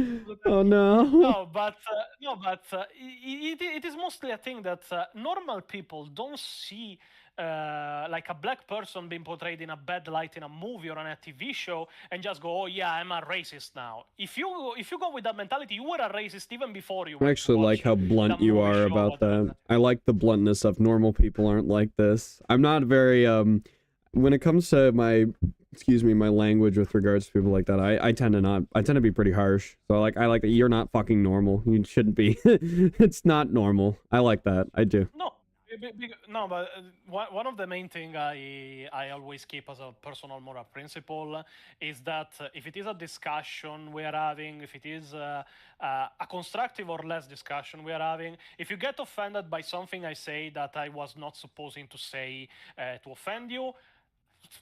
Oh no. No, but it is mostly a thing that normal people don't see like a black person being portrayed in a bad light in a movie or on a TV show and just go, oh yeah, I'm a racist now. If you go with that mentality, you were a racist even before you. I actually like how blunt you are about that. I like the bluntness of normal people aren't like this. I'm not very when it comes to my language with regards to people like that, I tend to be pretty harsh. So I like that you're not fucking normal. You shouldn't be. It's not normal. I like that. I do. No, but one of the main thing I always keep as a personal moral principle is that if it is a discussion we are having, if it is a constructive or less discussion we are having, if you get offended by something I say that I was not supposing to say to offend you,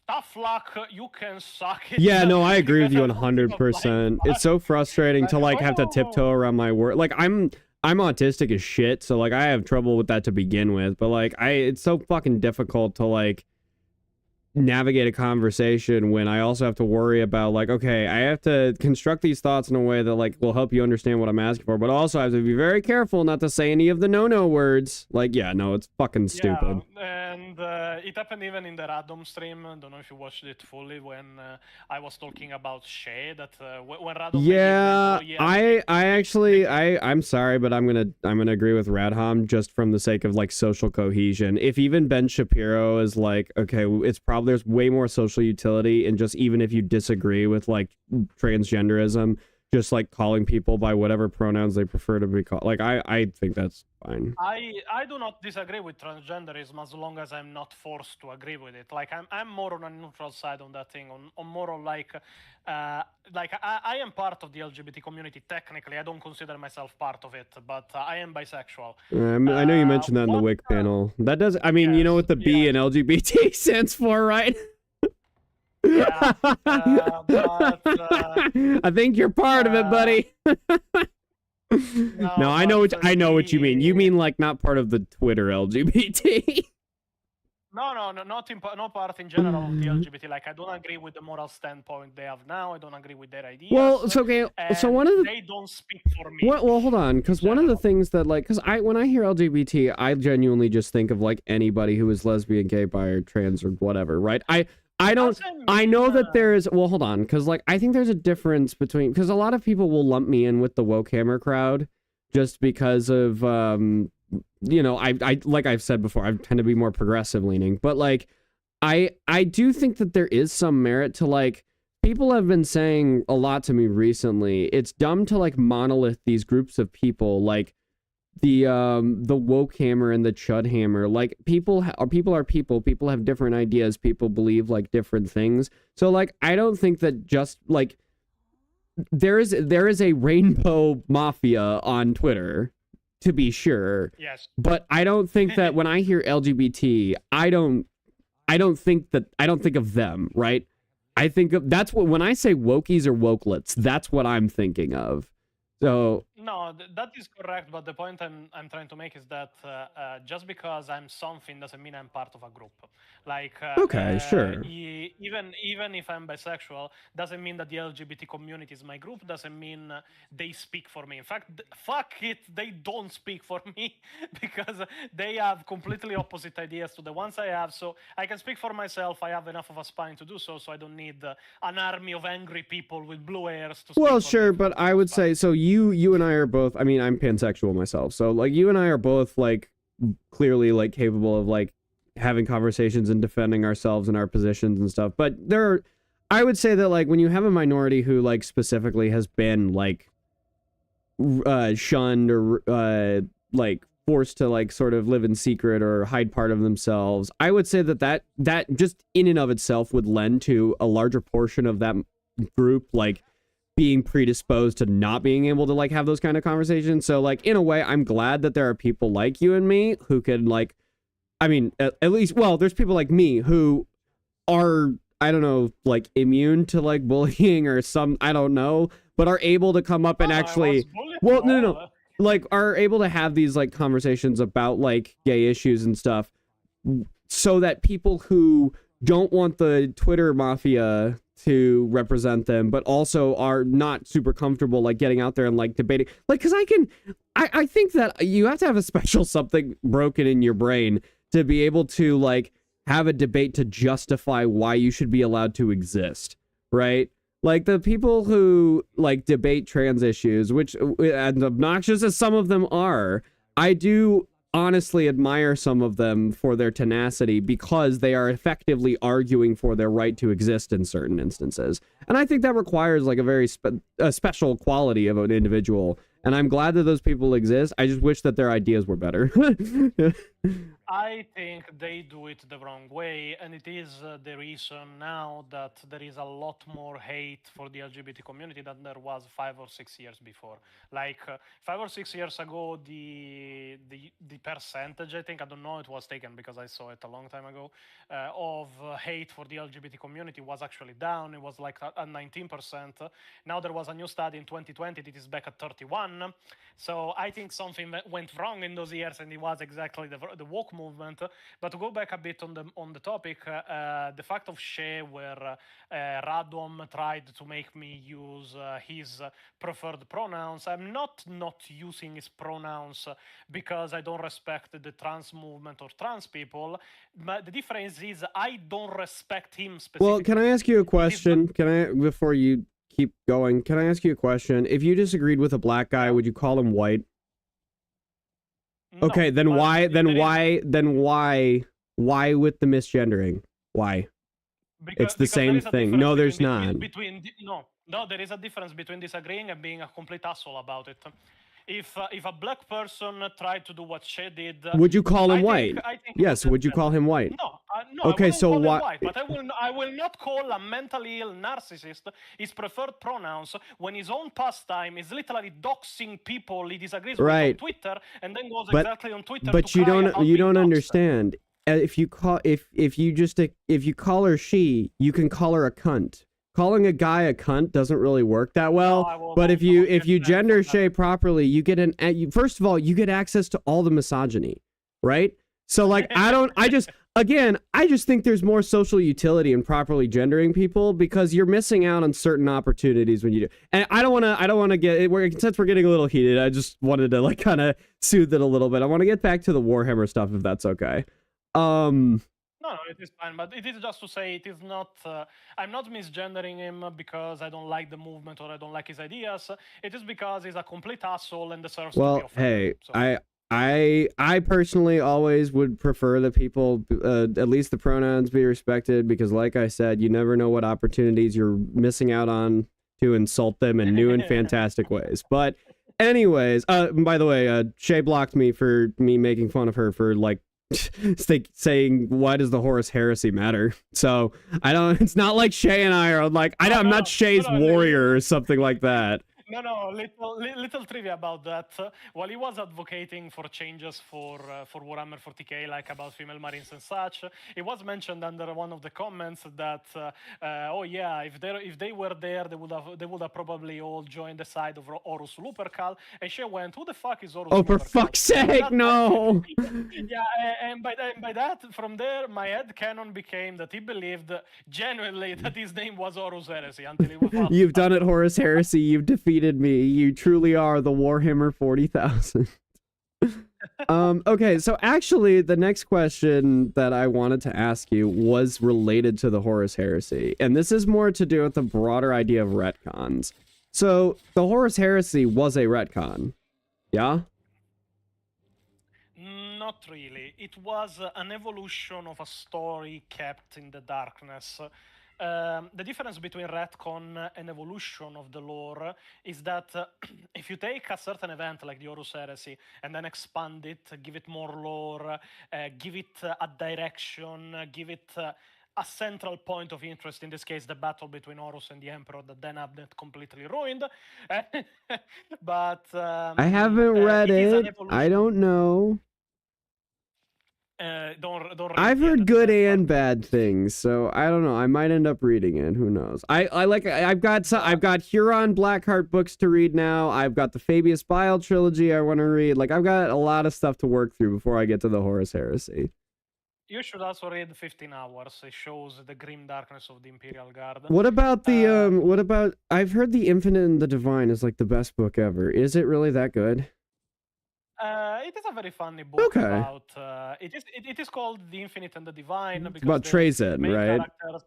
tough luck, you can suck it. Yeah, no, I agree with you 100%. It's so frustrating to like have to tiptoe around my word. Like I'm autistic as shit, so like I have trouble with that to begin with, but like it's so fucking difficult to like navigate a conversation when I also have to worry about like, okay, I have to construct these thoughts in a way that like will help you understand what I'm asking for, but also I have to be very careful not to say any of the no words. Like, yeah, no, it's fucking stupid. Yeah, and it happened even in the Radom stream. I don't know if you watched it fully when I was talking about Shay. That when Radom. Yeah, I'm sorry, but I'm gonna agree with Radham just from the sake of like social cohesion. If even Ben Shapiro is like, okay, it's probably there's way more social utility in just even if you disagree with like transgenderism, just like calling people by whatever pronouns they prefer to be called. Like I think that's fine. I do not disagree with transgenderism as long as I'm not forced to agree with it. Like I'm more on a neutral side on that thing. On more on like I am part of the LGBT community technically. I don't consider myself part of it, but I am bisexual. I know you mentioned that in the WIC panel. That does. I mean, yes, you know what the B in LGBT stands for, right? Yeah, but, I think you're part of it, buddy. No, I know what you mean. You mean like not part of the Twitter LGBT. No, not part in general of the LGBT. Like I don't agree with the moral standpoint they have now. I don't agree with their ideas. Well, it's okay. So one of the they don't speak for me. Well, hold on, because one of the things that like, because when I hear LGBT, I genuinely just think of like anybody who is lesbian, gay, bi, or trans or whatever, right? I know that there's, well, hold on, because like I think there's a difference between, because a lot of people will lump me in with the woke hammer crowd just because of you know, I like I've said before, I tend to be more progressive leaning, but like I do think that there is some merit to like, people have been saying a lot to me recently, it's dumb to like monolith these groups of people, like the woke hammer and the chud hammer. Like people are people have different ideas, people believe like different things. So like I don't think that just like there is a rainbow mafia on Twitter, to be sure. Yes. But I don't think that when I hear LGBT, I don't think of them, right? I think of, that's what, when I say wokies or wokelets, that's what I'm thinking of. So no, that is correct, but the point I'm trying to make is that just because I'm something doesn't mean I'm part of a group. Like okay, sure. Even if I'm bisexual, doesn't mean that the LGBT community is my group. Doesn't mean they speak for me. In fact, fuck it, they don't speak for me because they have completely opposite ideas to the ones I have. So I can speak for myself. I have enough of a spine to do so. So I don't need an army of angry people with blue hairs to. Well, sure, but I would say so. You and I are both, I mean, I'm pansexual myself, so like you and I are both like clearly like capable of like having conversations and defending ourselves and our positions and stuff. But I would say that like when you have a minority who like specifically has been like shunned or like forced to like sort of live in secret or hide part of themselves, I would say that just in and of itself would lend to a larger portion of that group like being predisposed to not being able to like have those kind of conversations. So like in a way, I'm glad that there are people like you and me who can like, I mean, at least, well, there's people like me who are, I don't know, like immune to like bullying or some, I don't know, but are able to come up and actually, well, no, like are able to have these like conversations about like gay issues and stuff, so that people who don't want the Twitter mafia to represent them, but also are not super comfortable like getting out there and like debating, like, because I think that you have to have a special something broken in your brain to be able to like have a debate to justify why you should be allowed to exist, right? Like the people who like debate trans issues, which as obnoxious as some of them are, I do honestly admire some of them for their tenacity because they are effectively arguing for their right to exist in certain instances. And I think that requires like a very special quality of an individual. And I'm glad that those people exist. I just wish that their ideas were better. I think they do it the wrong way, and it is the reason now that there is a lot more hate for the LGBT community than there was 5 or 6 years before. Like 5 or 6 years ago, the percentage, I think, I don't know, it was taken because I saw it a long time ago, of hate for the LGBT community was actually down. It was like at 19%. Now there was a new study in 2020 that is back at 31. So I think something went wrong in those years, and it was exactly the woke movement. But to go back a bit on the topic, the fact of Shea, where Radom tried to make me use his preferred pronouns, I'm not using his pronouns because I don't respect the trans movement or trans people. But the difference is I don't respect him specifically. Well, can I ask you a question? Can I, before you keep going, can I ask you a question? If you disagreed with a black guy, would you call him white? No, okay, then why with the misgendering? Why? It's the same thing. No, there's not. No, there is a difference between disagreeing and being a complete asshole about it. If a black person tried to do what she did, would you call him white? Yes, would you call him white? No, okay, so why? White, but I will not call a mentally ill narcissist his preferred pronouns when his own pastime is literally doxing people he disagrees with on Twitter, and then goes exactly on Twitter. But you don't understand. If you call her she, you can call her a cunt. Calling a guy a cunt doesn't really work that well. No, but if you gender Shay properly, you get first of all, you get access to all the misogyny, right? So like I just think there's more social utility in properly gendering people, because you're missing out on certain opportunities when you do. And I don't want to get, since we're getting a little heated, I just wanted to like kind of soothe it a little bit. I want to get back to the Warhammer stuff, if that's okay. No, it is fine, but it is just to say it is not. I'm not misgendering him because I don't like the movement or I don't like his ideas. It is because he's a complete asshole and deserves to be offended. Hey, I personally always would prefer that people, at least the pronouns, be respected, because like I said, you never know what opportunities you're missing out on to insult them in new and fantastic ways. But anyways, by the way, Shay blocked me for me making fun of her for like saying why does the Horus heresy matter. So it's not like Shay and I are like I'm not Shay's warrior or something like that. No, little trivia about that. While he was advocating for changes for Warhammer 40k, like about female marines and such, it was mentioned under one of the comments that, oh yeah, if they were there, they would have probably all joined the side of Horus Lupercal. And she went, who the fuck is Horus? Oh, for fuck's sake, no! Yeah, and by that, from there, my headcanon became that he believed genuinely that his name was Horus Heresy until he was. You've done it, Horus Heresy. You've defeated me. You truly are the Warhammer 40,000. Okay, so actually the next question that I wanted to ask you was related to the Horus Heresy, and this is more to do with the broader idea of retcons. So the Horus Heresy was a retcon, yeah? Not really. It was an evolution of a story kept in the darkness. The difference between retcon and evolution of the lore is that if you take a certain event like the Horus Heresy and then expand it, give it more lore, give it a direction, give it a central point of interest, in this case, the battle between Horus and the Emperor that then Abnet completely ruined. But I haven't read it is an it. evolution. I don't know. Don't read I've the heard end, good that's and what- bad things, so I don't know. I might end up reading it. Who knows? I've got Huron Blackheart books to read now. I've got the Fabius Bile trilogy I want to read. Like, I've got a lot of stuff to work through before I get to the Horus Heresy. You should also read 15 Hours. It shows the grim darkness of the Imperial Guard. What about I've heard The Infinite and the Divine is like the best book ever. Is it really that good? It is a very funny book Okay. about. It is called The Infinite and the Divine because About the Trazyn, main right? characters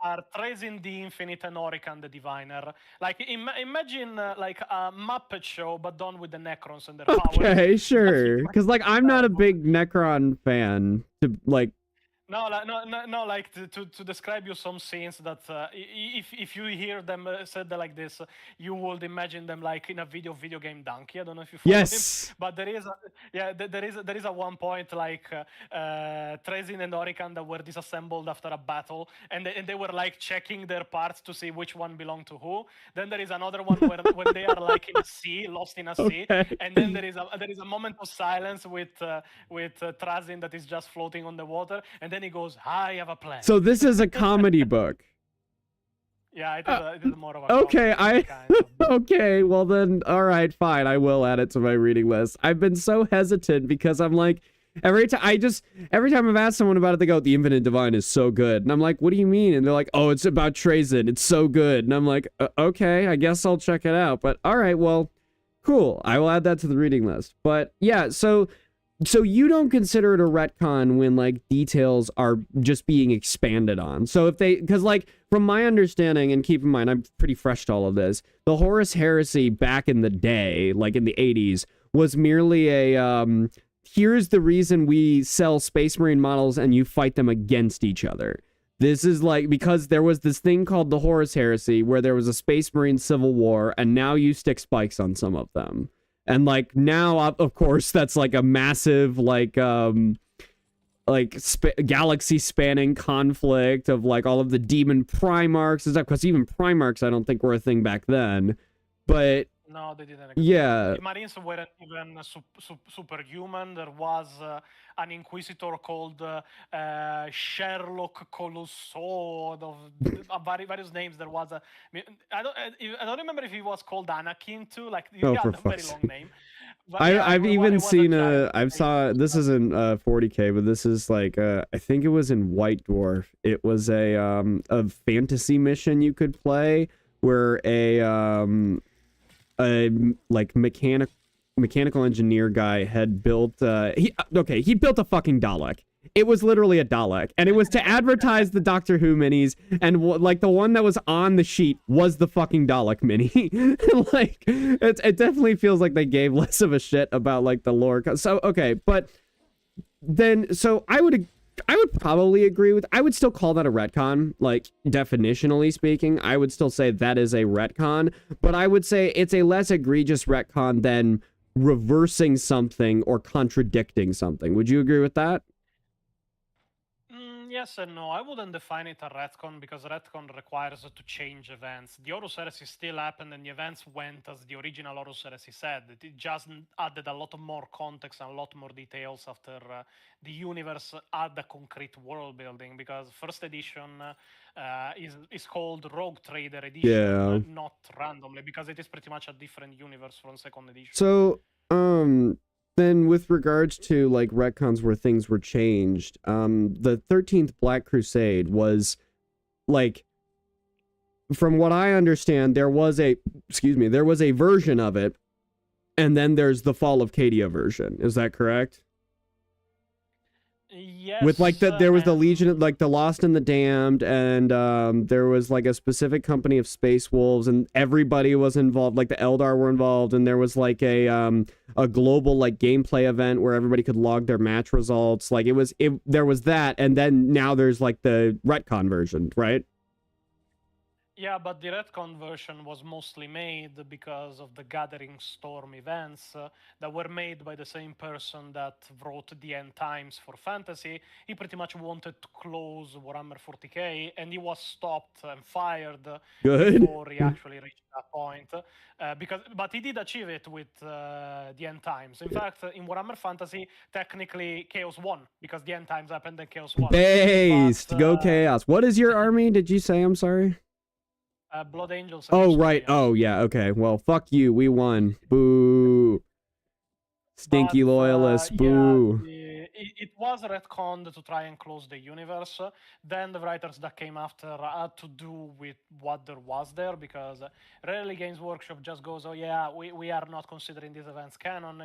are Trazyn the Infinite and Orican the Diviner. Like imagine like a Muppet Show but done with the Necrons and their powers. Okay, sure. Because like I'm not a big Necron fan. To like, No, like to describe you some scenes that if you hear them said like this, you would imagine them like in a video game donkey. I don't know if you follow yes. him, but there is a one point like Trazyn and Orican that were disassembled after a battle, and they were like checking their parts to see which one belonged to who. Then there is another one where when they are like in a sea, lost in a sea, Okay. and then there is a moment of silence with Trazyn that is just floating on the water, and then he goes, I have a plan. So this is a comedy book. Yeah, it is more of a Okay, comedy kind of. okay, well then, all right, fine. I will add it to my reading list. I've been so hesitant because I'm like, every time I've asked someone about it, they go, The Infinite Divine is so good. And I'm like, what do you mean? And they're like, oh, it's about Trazyn. It's so good. And I'm like, okay, I guess I'll check it out. But all right, well, cool. I will add that to the reading list. But yeah, so you don't consider it a retcon when like details are just being expanded on. So if because like from my understanding, and keep in mind I'm pretty fresh to all of this, the Horus Heresy back in the day, like in the 80s, was merely a here's the reason we sell Space Marine models and you fight them against each other. This is like because there was this thing called the Horus Heresy where there was a Space Marine civil war, and now you stick spikes on some of them. And like now, of course, that's like a massive galaxy spanning conflict of like all of the demon Primarchs and stuff. Because even Primarchs, I don't think were a thing back then. But No, they didn't. yeah, The Marines weren't even superhuman. There was an Inquisitor called Sherlock Colosso. Various names. There was I don't remember if he was called Anakin too. Like he Oh, had for a very fuck's long sake. name. But yeah, I've it even was a seen giant this isn't 40K, but this is like I think it was in White Dwarf. It was a fantasy mission you could play where a like mechanical engineer guy had built he built a fucking Dalek. It was literally a Dalek, and it was to advertise the Doctor Who minis, and like the one that was on the sheet was the fucking Dalek mini. Like it definitely feels like they gave less of a shit about like the lore. So okay, but then so I would probably agree with, I would still call that a retcon, like definitionally speaking. I would still say that is a retcon, but I would say it's a less egregious retcon than reversing something or contradicting something. Would you agree with that? Yes and no. I wouldn't define it a retcon because retcon requires to change events. The Horus Heresy still happened and the events went as the original Horus Heresy said. It just added a lot more context and a lot more details after the universe had a concrete world building, because first edition is called Rogue Trader edition, Yeah. not randomly, because it is pretty much a different universe from second edition. So, then with regards to like retcons where things were changed, the 13th Black Crusade was like, from what I understand, there was a version of it, and then there's the Fall of Cadia version. Is that correct? Yes. With like there was the Legion, like the Lost and the Damned, and there was like a specific company of Space Wolves, and everybody was involved. Like the Eldar were involved, and there was like a global like gameplay event where everybody could log their match results. Like there was that, and then now there's like the retcon version, right? Yeah, but the retcon version was mostly made because of the Gathering Storm events that were made by the same person that wrote the End Times for Fantasy. He pretty much wanted to close Warhammer 40k, and he was stopped and fired Good. before he actually reached that point. But he did achieve it with the End Times. In fact, in Warhammer Fantasy, technically Chaos won because the End Times happened and Chaos won. Based. But, Go Chaos. What is your army? Did you say? I'm sorry. Blood Angels. Oh, against right. Chaos. Oh, yeah. Okay. Well, fuck you. We won. Boo. Stinky But, loyalists. yeah, Boo. it was retconned to try and close the universe. Then the writers that came after had to do with what there was there, because rarely Games Workshop just goes, oh yeah, we are not considering these events canon.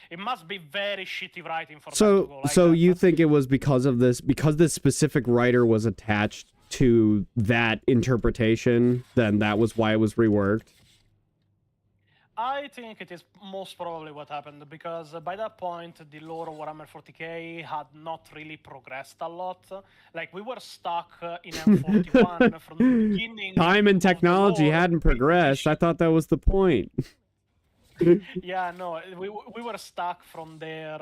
It must be very shitty writing for them to go like So that. you think it was because of this, because this specific writer was attached to that interpretation, then that was why it was reworked? I think it is most probably what happened, because by that point the lore of Warhammer 40k had not really progressed a lot. Like, we were stuck in M41 from the beginning. Time and of the technology lore. hadn't progressed. I thought that was the point. Yeah, no, we were stuck from there,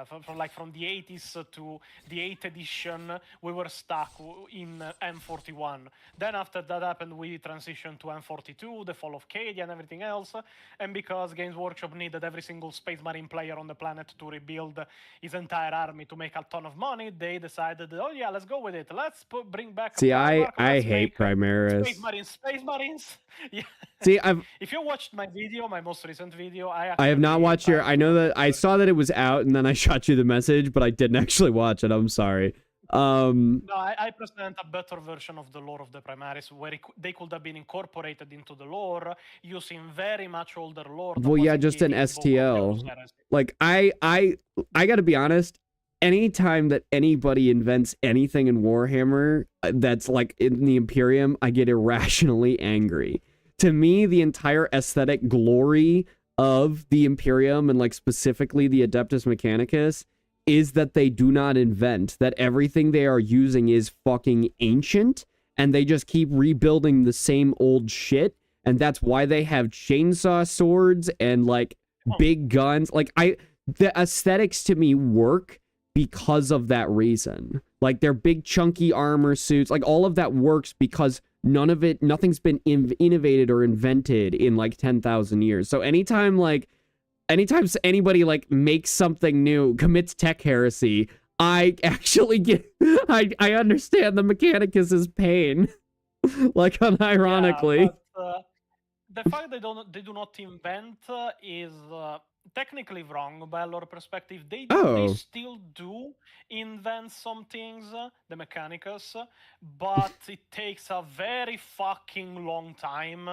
from the 80s to the 8th edition. We were stuck in M41. Then after that happened, we transitioned to M42, the fall of Cadia and everything else. And because Games Workshop needed every single Space Marine player on the planet to rebuild his entire army to make a ton of money, they decided, oh yeah, let's go with it. Let's bring back. See, I Let's hate make Primaris. Space Marines. Yeah. See, If you watched my video, my most recent video, I have not watched your. I know that I saw that it was out, and then I shot you the message, but I didn't actually watch it. I'm sorry. No, I present a better version of the lore of the Primaris, where they could have been incorporated into the lore using very much older lore. Well, yeah, just an STL. Like, I gotta be honest. Anytime that anybody invents anything in Warhammer that's like in the Imperium, I get irrationally angry. To me, the entire aesthetic glory of the Imperium, and like specifically the Adeptus Mechanicus, is that they do not invent, that everything they are using is fucking ancient, and they just keep rebuilding the same old shit, and that's why they have chainsaw swords and like big guns. Like, the aesthetics to me work because of that reason. Like, their big chunky armor suits, like all of that works because nothing's been innovated or invented in like 10,000 years. So anytime anybody like makes something new, commits tech heresy, I actually get, I understand the Mechanicus's pain. Like, unironically. Yeah, but, the fact they do not invent is technically wrong by a lore perspective. They still do invent some things, the Mechanicus, but it takes a very fucking long time,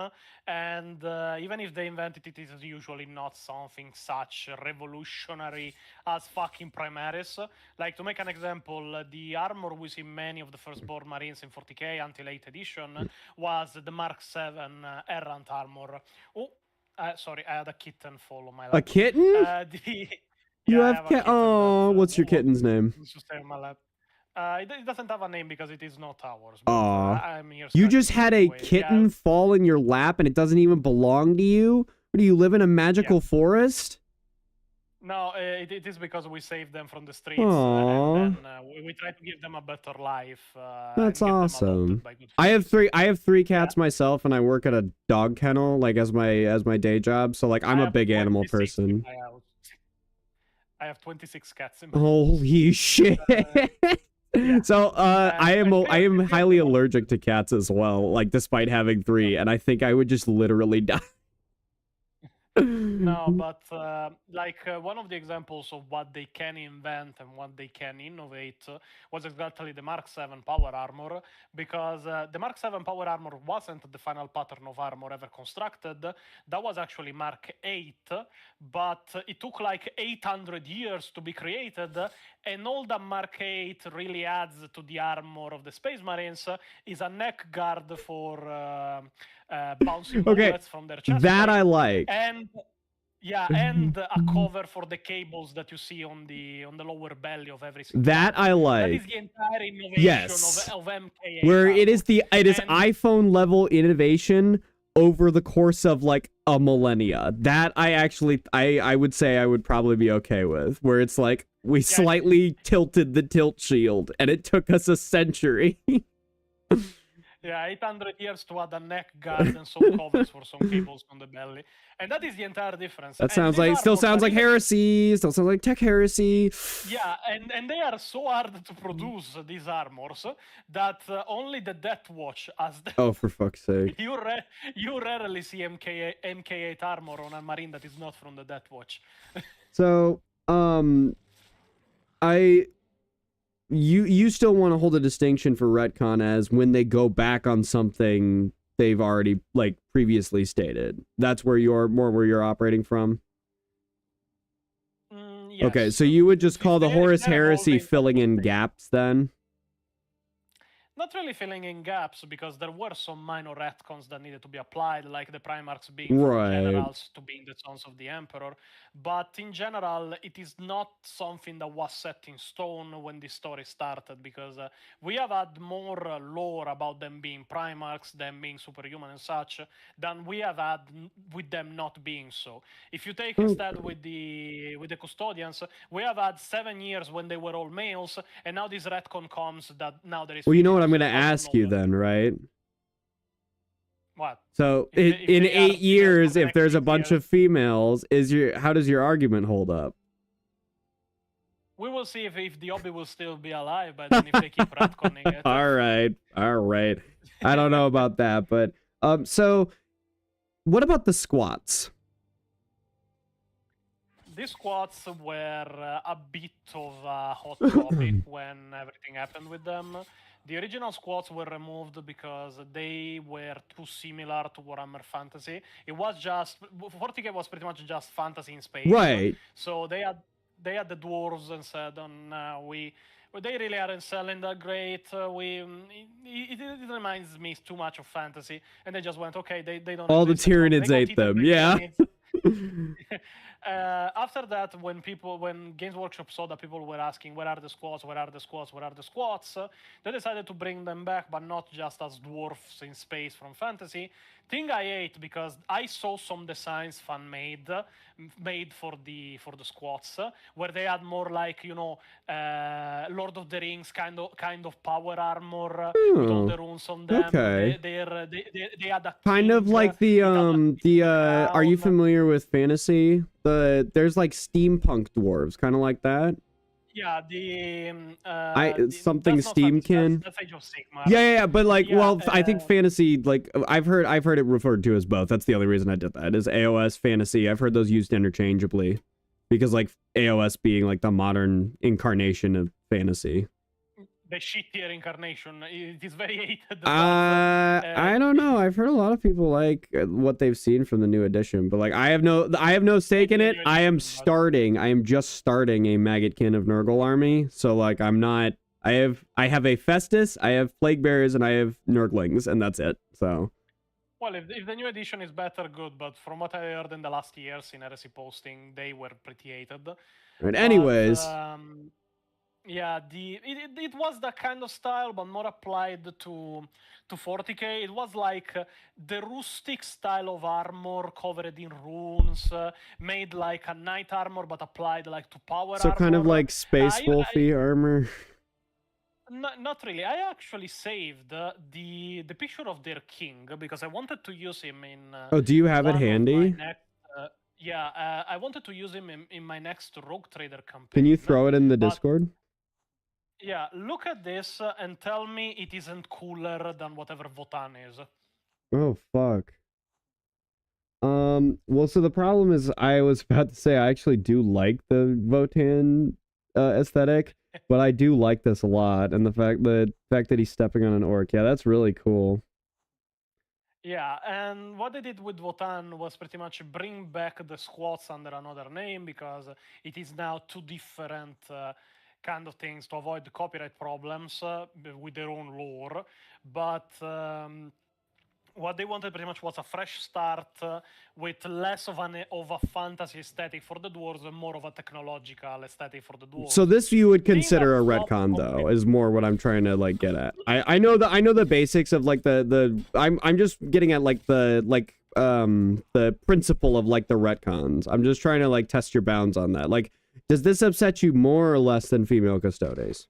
and even if they invent it, it is usually not something such revolutionary as fucking Primaris. Like, to make an example, the armor we see many of the firstborn Marines in 40k until 8th edition was the Mark 7 Errant armor. Oh, sorry, I had a kitten follow my lap. A kitten? You have a kitten. Oh, what's your kitten's name? To stay on my lap. It doesn't have a name because it is not ours. Aw. You just had a kitten fall in your lap and it doesn't even belong to you? Or do you live in a magical forest? No, it is because we saved them from the streets. Aww. And then we try to give them a better life. That's awesome. I have three cats myself, and I work at a dog kennel, like as my day job. So like I'm a big animal person. I have 26 cats in my Holy shit. Yeah. So I am highly allergic to cats as well, like despite having 3, and I think I would just literally die. No, but one of the examples of what they can invent and what they can innovate was exactly the Mark 7 power armor, because the Mark 7 power armor wasn't the final pattern of armor ever constructed. That was actually Mark 8, but it took like 800 years to be created, and all that Mark 8 really adds to the armor of the Space Marines is a neck guard for bouncing bullets from their chest. That I like. And Yeah, and a cover for the cables that you see on the lower belly of every single That I armor. That is like. the entire innovation Yes. of MK8 Where it is armor. And iPhone level innovation over the course of like a millennia. That I actually I would say I would probably be okay with. Where it's like we slightly tilted the tilt shield and it took us a century. yeah, 800 years to add a neck guard and some covers for some cables on the belly. And that is the entire difference. That And sounds these like still armors sounds are like even- heresy. Still sounds like tech heresy. Yeah, and they are so hard to produce, these armors, that only the Death Watch has them. Oh, for fuck's sake. You rarely see MK8 armor on a marine that is not from the Death Watch. So, you still want to hold a distinction for retcon as when they go back on something they've already like previously stated. That's where you're operating from. Yes. Okay, so you would just call the Horus they're Heresy evolving filling in things. gaps then? Not really filling in gaps, because there were some minor retcons that needed to be applied, like the Primarchs being from Right. generals to being the sons of the Emperor. But in general, it is not something that was set in stone when the story started, because we have had more lore about them being Primarchs, them being superhuman and such, than we have had with them not being so. If you take instead with the Custodians, we have had 7 years when they were all males, and now this retcon comes that now there is. Well, you know what I'm females. going to Out of ask you nowhere. then, right? What? So If in they are 8 females years, for the if next there's a 8 bunch years, of females, how does your argument hold up? we will see if the Obi will still be alive, but then if they keep retconning it. All right. I don't know about that, but so what about the squats? These squads were a bit of a hot topic when everything happened with them. The original squads were removed because they were too similar to Warhammer Fantasy. It was just 40k was pretty much just fantasy in space. Right. So they had the dwarves and said, they really aren't selling that great. It reminds me too much of fantasy, and they just went, okay, they don't. All the exist anymore. Tyranids They ate got eaten them, by yeah. Tyranids. After that, when Games Workshop saw that people were asking, where are the squads, they decided to bring them back, but not just as dwarfs in space from fantasy. Thing I ate, because I saw some designs fan made for the squads, where they had more like, Lord of the Rings kind of power armor with all the runes on them. Okay. They had a Kind of king, like the crown. are you familiar with fantasy? There's like steampunk dwarves, kind of like that. Yeah, something that's not Steamkin. That's Age of Sigmar. Yeah, but like, Yeah, well, I think fantasy, like, I've heard it referred to as both. That's the only reason I did that, is AOS fantasy. I've heard those used interchangeably, because like AOS being like the modern incarnation of fantasy. The shittier incarnation. It is very hated. I don't know. I've heard a lot of people like what they've seen from the new edition, but like I have no stake in it. I am just starting a Maggotkin of Nurgle army, so like I'm not. I have a Festus, I have Plague Bearers, and I have Nurglings, and that's it. So. Well, if the new edition is better, good. But from what I heard in the last years in heresy posting, they were pretty hated. Right. Anyways. Yeah, it was that kind of style, but more applied to 40k. It was like the rustic style of armor covered in runes, made like a knight armor, but applied like to power armor. So kind of like Space Wolfy armor. Not really. I actually saved the picture of their king because I wanted to use him in. Oh, do you have it handy? Yeah, I wanted to use him in my next Rogue Trader campaign. Can you throw it in the Discord? Yeah, look at this and tell me it isn't cooler than whatever Votan is. Oh, fuck. Well, so the problem is, I was about to say I actually do like the Votan aesthetic, but I do like this a lot, and the fact that he's stepping on an orc, yeah, that's really cool. Yeah, and what they did with Votan was pretty much bring back the squads under another name, because it is now two different kind of things to avoid the copyright problems with their own lore. But what they wanted pretty much was a fresh start with less of a fantasy aesthetic for the dwarves and more of a technological aesthetic for the dwarves. So this you would Being consider a flop retcon though, complete- is more what I'm trying to like get at. I know the basics of like I'm just getting at like the principle of like the retcons. I'm just trying to like test your bounds on that. Like, does this upset you more or less than female custodes?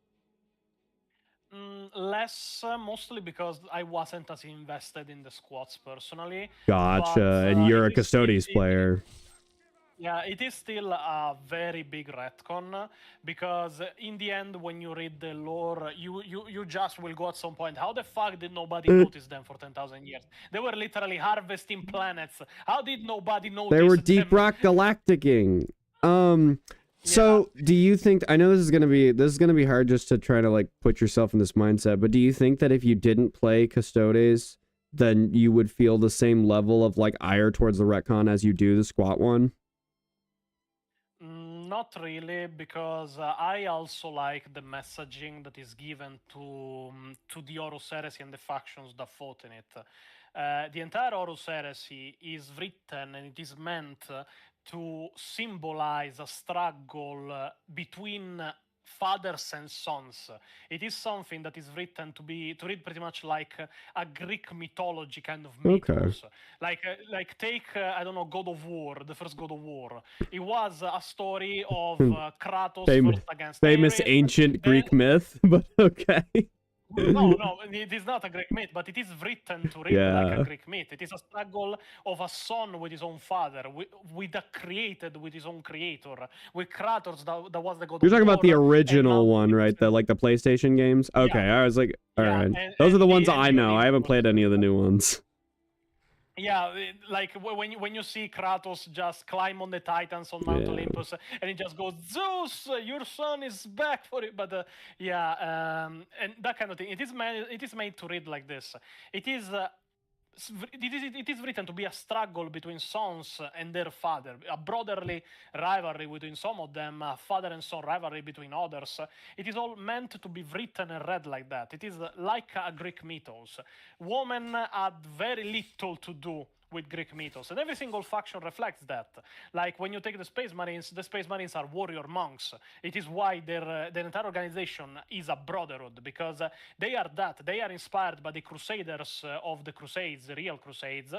Less, mostly because I wasn't as invested in the squads personally. Gotcha. But, And you're a it is- custodes player. Yeah, it is still a very big retcon because in the end, when you read the lore, you just will go at some point. How the fuck did nobody notice them for 10,000 years? They were literally harvesting planets. How did nobody notice They were them? deep rock galacticing. So do you think, I know this is gonna be hard just to try to like put yourself in this mindset, but do you think that if you didn't play Custodes, then you would feel the same level of like ire towards the retcon as you do the squat one? Not really, because I also like the messaging that is given to the Horus Heresy and the factions that fought in it. The entire Horus Heresy is written and it is meant to symbolize a struggle between fathers and sons. It is something that is written to read pretty much like a Greek mythology kind of mythos. Like take I don't know, God of War, the first God of War. It was a story of Kratos first against Famous Ares, ancient Greek myth, but okay. No, it is not a Greek myth, but it is written to read like a Greek myth. It is a struggle of a son with his own father, with a created with his own creator, with Kratos that was the god. You're talking about the War, original one, right? The like the PlayStation games. Okay, I was like, all right, those are the ones I know. I haven't played any of the new ones. Yeah, like when you see Kratos just climb on the Titans on Mount Olympus, and he just goes, "Zeus, your son is back for it." But and that kind of thing. It is made to read like this. It is written to be a struggle between sons and their father, a brotherly rivalry between some of them, a father and son rivalry between others. It is all meant to be written and read like that. It is like a Greek mythos. Women had very little to do with Greek mythos, and every single faction reflects that. Like when you take the Space Marines are warrior monks. It is why their entire organization is a brotherhood, because they are that. They are inspired by the Crusaders of the Crusades, the real Crusades,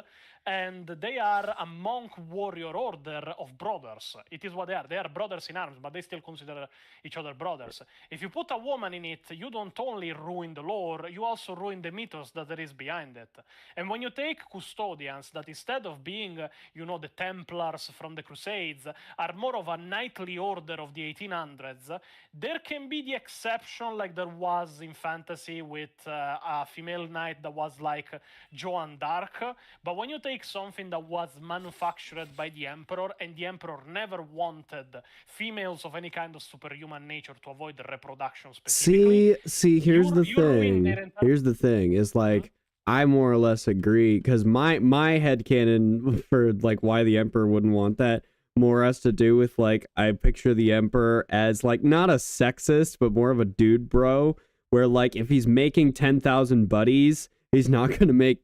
and they are a monk warrior order of brothers. It is what they are. They are brothers in arms, but they still consider each other brothers. If you put a woman in it, you don't only ruin the lore, you also ruin the mythos that there is behind it. And when you take custodians that instead of being, the Templars from the Crusades, are more of a knightly order of the 1800s, there can be the exception, like there was in fantasy with a female knight that was like Joan d'Arc. But when you take something that was manufactured by the Emperor, and the Emperor never wanted females of any kind of superhuman nature to avoid the reproduction specifically. See, here's the thing. Here's the thing, is like, I more or less agree, because my headcanon for like why the Emperor wouldn't want that more has to do with like, I picture the Emperor as like not a sexist, but more of a dude bro, where like if he's making 10,000 buddies, he's not gonna make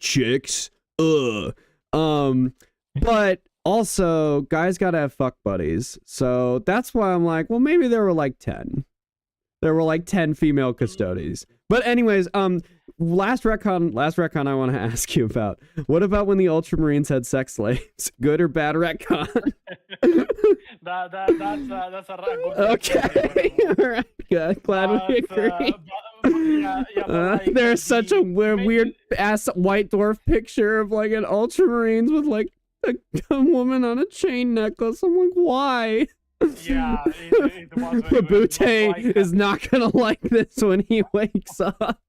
chicks. But also guys gotta have fuck buddies, so that's why I'm like, well, maybe there were like 10. There were like 10 female custodes. But anyways, last retcon I want to ask you about. What about when the Ultramarines had sex slaves? Good or bad retcon? That's a good okay. All right. Good. Glad we agree. Like, there's such a weird ass white dwarf picture of like an Ultramarines with like a woman on a chain necklace. I'm like, why? Yeah, it was very Babute is not gonna like this when he wakes up.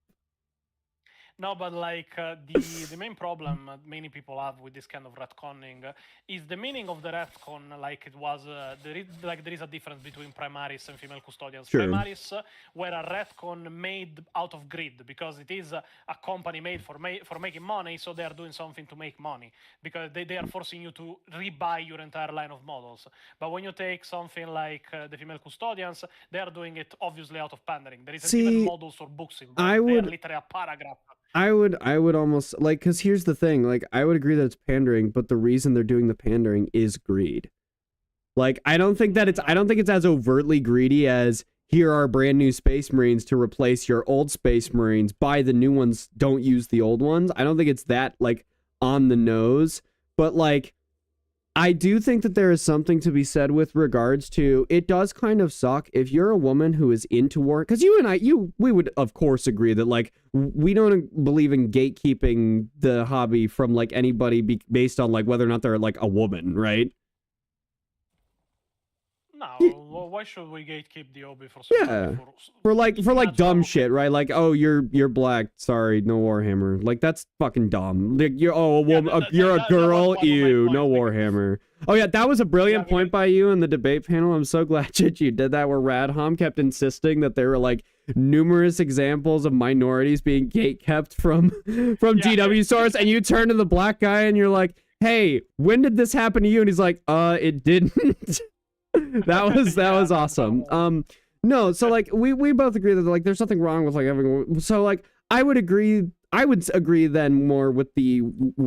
No, but like the main problem many people have with this kind of retconning is the meaning of the retcon. Like it was there is a difference between Primaris and female custodians. Sure. Primaris were a retcon made out of greed, because it is a company made for making money, so they are doing something to make money, because they are forcing you to rebuy your entire line of models. But when you take something like the female custodians, they are doing it obviously out of pandering. There isn't even models or books in there. They are literally a paragraph I would almost like, because here's the thing, like I would agree that it's pandering, but the reason they're doing the pandering is greed. Like I don't think it's as overtly greedy as here are brand new Space Marines to replace your old Space Marines. Buy the new ones, don't use the old ones. I don't think it's that like on the nose, but like I do think that there is something to be said with regards to it does kind of suck if you're a woman who is into war, because you and we would of course agree that like we don't believe in gatekeeping the hobby from like anybody based on like whether or not they're like a woman, right? No, why should we gatekeep the hobby for somebody? Yeah. For like dumb shit, right? Like, oh, you're black. Sorry, no Warhammer. Like that's fucking dumb. Like you're a woman, you're a girl. Ew, no Warhammer. Oh yeah, that was a brilliant point by you in the debate panel. I'm so glad that you did that. Where Radhom kept insisting that there were like numerous examples of minorities being gatekept from GW source, and you turn to the black guy and you're like, hey, when did this happen to you? And he's like, it didn't. that was awesome. No, so like we both agree that like there's nothing wrong with like having, so like I would agree then more with the,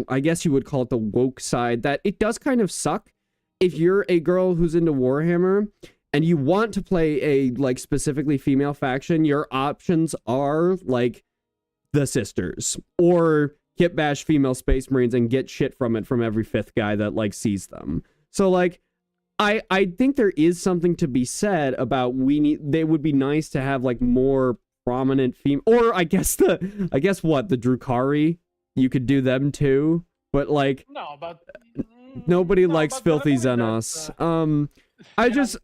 I guess you would call it the woke side, that it does kind of suck if you're a girl who's into Warhammer and you want to play a like specifically female faction. Your options are like the sisters or kit bash female Space Marines and get shit from it from every fifth guy that like sees them. So like I think there is something to be said about they would be nice to have like more prominent female, or I guess the Drukhari, you could do them too, but like nobody likes filthy Xenos.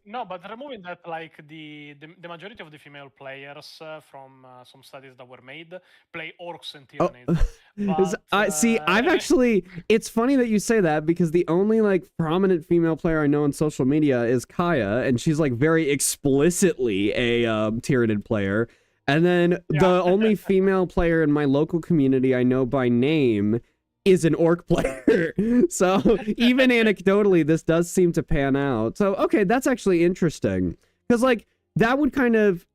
No, but removing that, like the majority of the female players from some studies that were made play orcs and Tyranids. I've actually, it's funny that you say that because the only like prominent female player I know on social media is Kaya, and she's like very explicitly a Tyranid player. And then the only female player in my local community I know by name is an orc player. So even anecdotally, this does seem to pan out. So, okay, that's actually interesting. Because, like, that would kind of...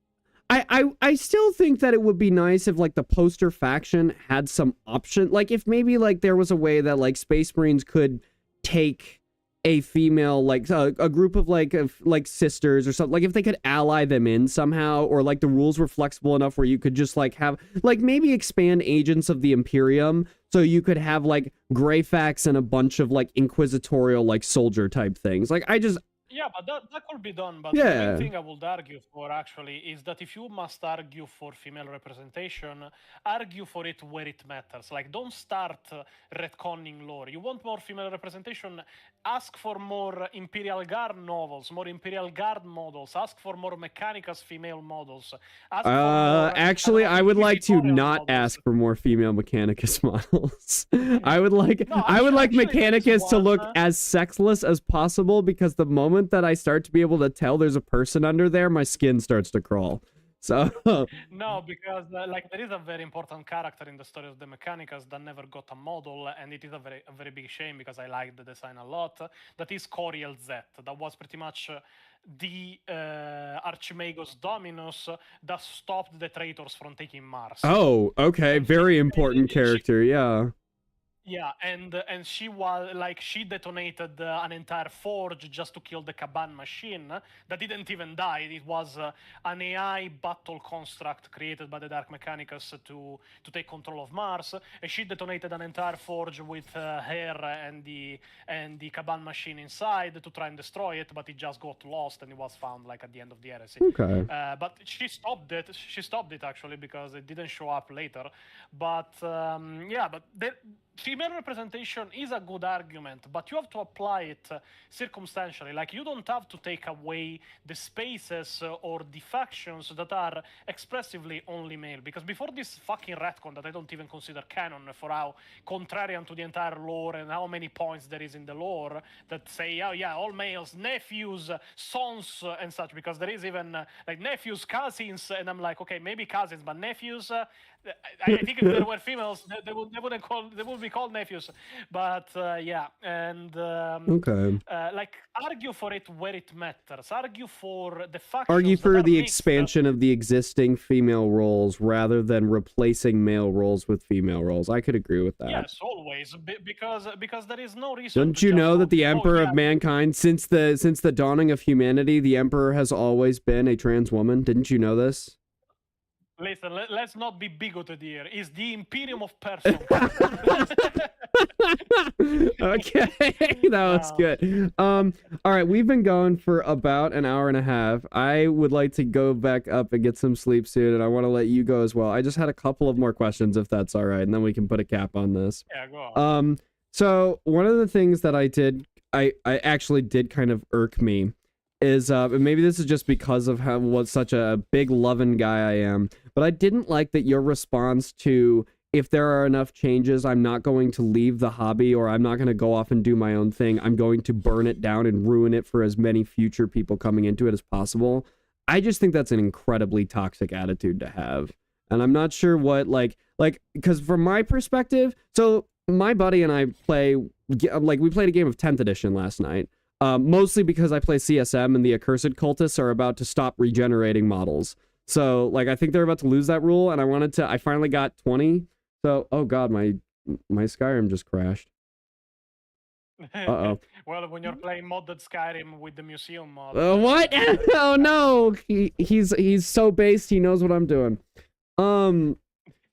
I still think that it would be nice if, like, the poster faction had some option. Like, if maybe, like, there was a way that, like, Space Marines could take a female, like, a group of, like, sisters or something. Like, if they could ally them in somehow, or, like, the rules were flexible enough where you could just, like, have... Like, maybe expand Agents of the Imperium, so you could have, like, Greyfax and a bunch of, like, inquisitorial, like, soldier type things. Like, Yeah, but that could be done. But the main thing I would argue for, actually, is that if you must argue for female representation, argue for it where it matters. Like, don't start retconning lore. You want more female representation? Ask for more Imperial Guard novels, more Imperial Guard models. Ask for more Mechanicus female models. Actually, I would like to not ask for more female Mechanicus models. I would like Mechanicus to look as sexless as possible, because the moment that I start to be able to tell there's a person under there, my skin starts to crawl. So no, because like there is a very important character in the story of the Mechanicus that never got a model, and it is a very big shame because I like the design a lot. That is Coriel Z. That was pretty much the Archimagos Dominus that stopped the traitors from taking Mars. Oh, okay, very important character, yeah. Yeah, and she was like, she detonated an entire forge just to kill the Kaban machine that didn't even die. It was an AI battle construct created by the Dark Mechanicus to take control of Mars, and she detonated an entire forge with her and the Kaban machine inside to try and destroy it, but it just got lost and it was found like at the end of the heresy. Okay. But she stopped it. She stopped it actually because it didn't show up later. But yeah, but female representation is a good argument, but you have to apply it circumstantially. Like, you don't have to take away the spaces or the factions that are expressively only male, because before this fucking retcon that I don't even consider canon for how contrarian to the entire lore and how many points there is in the lore that say, oh yeah, all males, nephews, sons and such, because there is even like nephews, cousins, and I'm like, okay, maybe cousins, but nephews, I think if there were females, they would be be called nephews, but yeah, and Okay. like argue for it where it matters. Argue for the factions Argue that for are the mixed. expansion of the existing female roles rather than replacing male roles with female roles. I could agree with that. Yes, always, because there is no reason. Don't to you just know go, that the "Oh, Emperor yeah, of Mankind, since the dawning of humanity, the Emperor has always been a trans woman? Didn't you know this? Listen, let's not be bigoted here. It's the Imperium of Person. Okay, that was good. All right, we've been going for about an hour and a half. I would like to go back up and get some sleep soon, and I want to let you go as well. I just had a couple of more questions, if that's all right, and then we can put a cap on this. Yeah, go on. So one of the things that I actually did kind of irk me is, and maybe this is just because of what such a big loving guy I am, but I didn't like that your response to, if there are enough changes, I'm not going to leave the hobby, or I'm not going to go off and do my own thing. I'm going to burn it down and ruin it for as many future people coming into it as possible. I just think that's an incredibly toxic attitude to have. And I'm not sure what, because from my perspective, so my buddy and I we played a game of 10th edition last night. Mostly because I play CSM and the accursed cultists are about to stop regenerating models. So, I think they're about to lose that rule, and I finally got 20. So, oh god, my Skyrim just crashed. Uh-oh. Well, when you're playing modded Skyrim with the museum mod. What? Oh no! He's so based, he knows what I'm doing.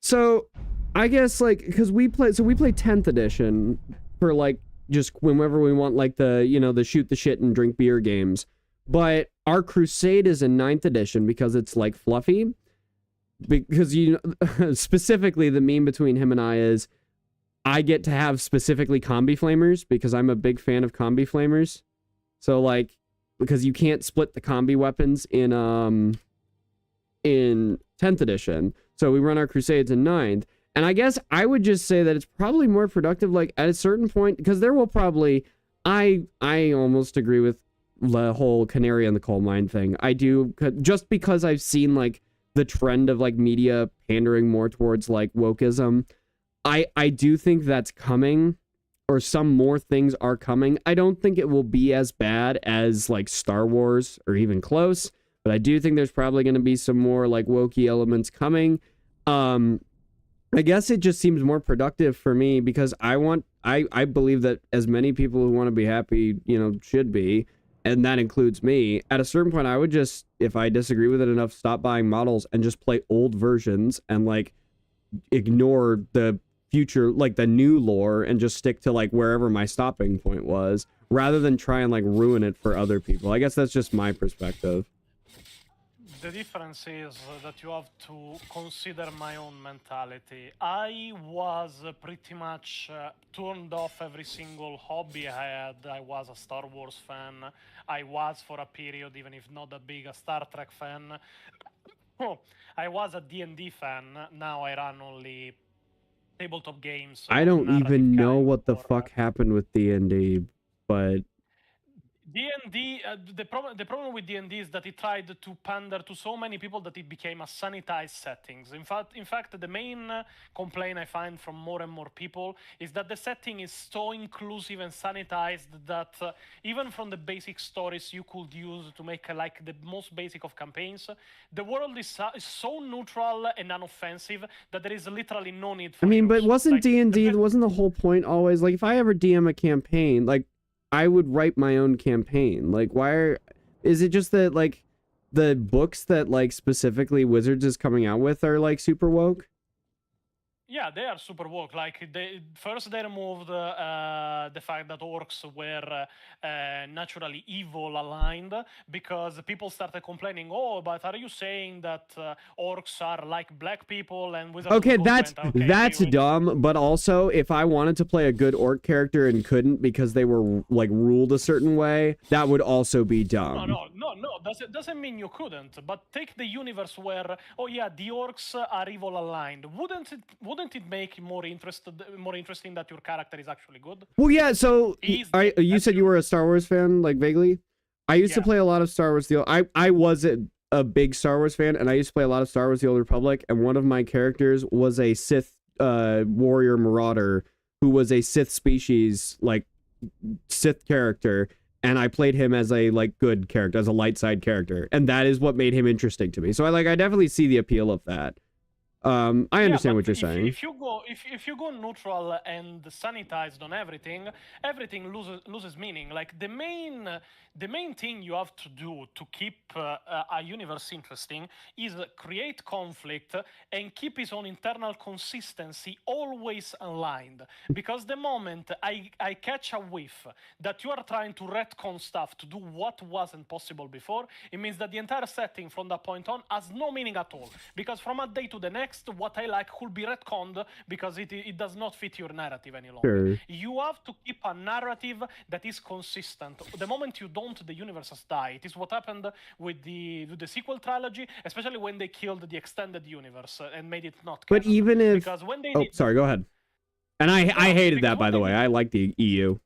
So, I guess, because we play 10th edition for, just whenever we want, the shoot the shit and drink beer games. But our crusade is in 9th edition because it's, fluffy. Because, specifically the meme between him and I is, I get to have specifically combi flamers because I'm a big fan of combi flamers. So, because you can't split the combi weapons in 10th edition. So we run our crusades in 9th. And I guess I would just say that it's probably more productive, at a certain point, because there will probably, I almost agree with the whole canary in the coal mine thing. I do, just because I've seen, the trend of, media pandering more towards, wokeism. I do think that's coming, or some more things are coming. I don't think it will be as bad as, Star Wars, or even close, but I do think there's probably going to be some more, wokey elements coming. I guess it just seems more productive for me because I believe that as many people who want to be happy, should be, and that includes me. At a certain point, I would just, if I disagree with it enough, stop buying models and just play old versions and ignore the future, the new lore, and just stick to wherever my stopping point was, rather than try and ruin it for other people. I guess that's just my perspective. The difference is that you have to consider my own mentality. I was pretty much turned off every single hobby I had. I was a Star Wars fan. I was, for a period, even if not that big, a Star Trek fan. Oh, I was a D&D fan. Now I run only tabletop games. I don't even know what the fuck happened with D&D, but... D&D, the problem with D&D is that it tried to pander to so many people that it became a sanitized settings. In fact, the main complaint I find from more and more people is that the setting is so inclusive and sanitized that even from the basic stories you could use to make the most basic of campaigns, the world is so neutral and unoffensive that there is literally no need for but wasn't D&D, wasn't the whole point always, if I ever DM a campaign, I would write my own campaign. Is it just that, the books that, specifically Wizards is coming out with are, super woke? Yeah, they are super woke. First they removed the fact that orcs were naturally evil aligned, because people started complaining, oh, but are you saying that orcs are like black people and wizards? Okay, that's dumb, but also, if I wanted to play a good orc character and couldn't because they were, ruled a certain way, that would also be dumb. No, doesn't mean you couldn't, but take the universe where, oh yeah, the orcs are evil aligned. Wouldn't it make more interesting that your character is actually good? Well, yeah, so you said you were a Star Wars fan, vaguely? I used to play a lot of Star Wars. I was a big Star Wars fan, and I used to play a lot of Star Wars The Old Republic, and one of my characters was a Sith warrior marauder who was a Sith species, like Sith character, and I played him as a like good character, as a light side character, and that is what made him interesting to me. So I definitely see the appeal of that. I understand what you're saying. If you go neutral and sanitized on everything, everything loses meaning. Like the main thing you have to do to keep a universe interesting is create conflict and keep its own internal consistency always aligned. Because the moment I catch a whiff that you are trying to retcon stuff to do what wasn't possible before, it means that the entire setting from that point on has no meaning at all. Because from a day to the next, what I like could be retconned because it does not fit your narrative any longer. Sure. You have to keep a narrative that is consistent. The moment you don't, the universe has died. It is what happened with the sequel trilogy, especially when they killed the extended universe and made it not canon. But even if... Because when they sorry, go ahead. And I hated that, by the way. I like the EU.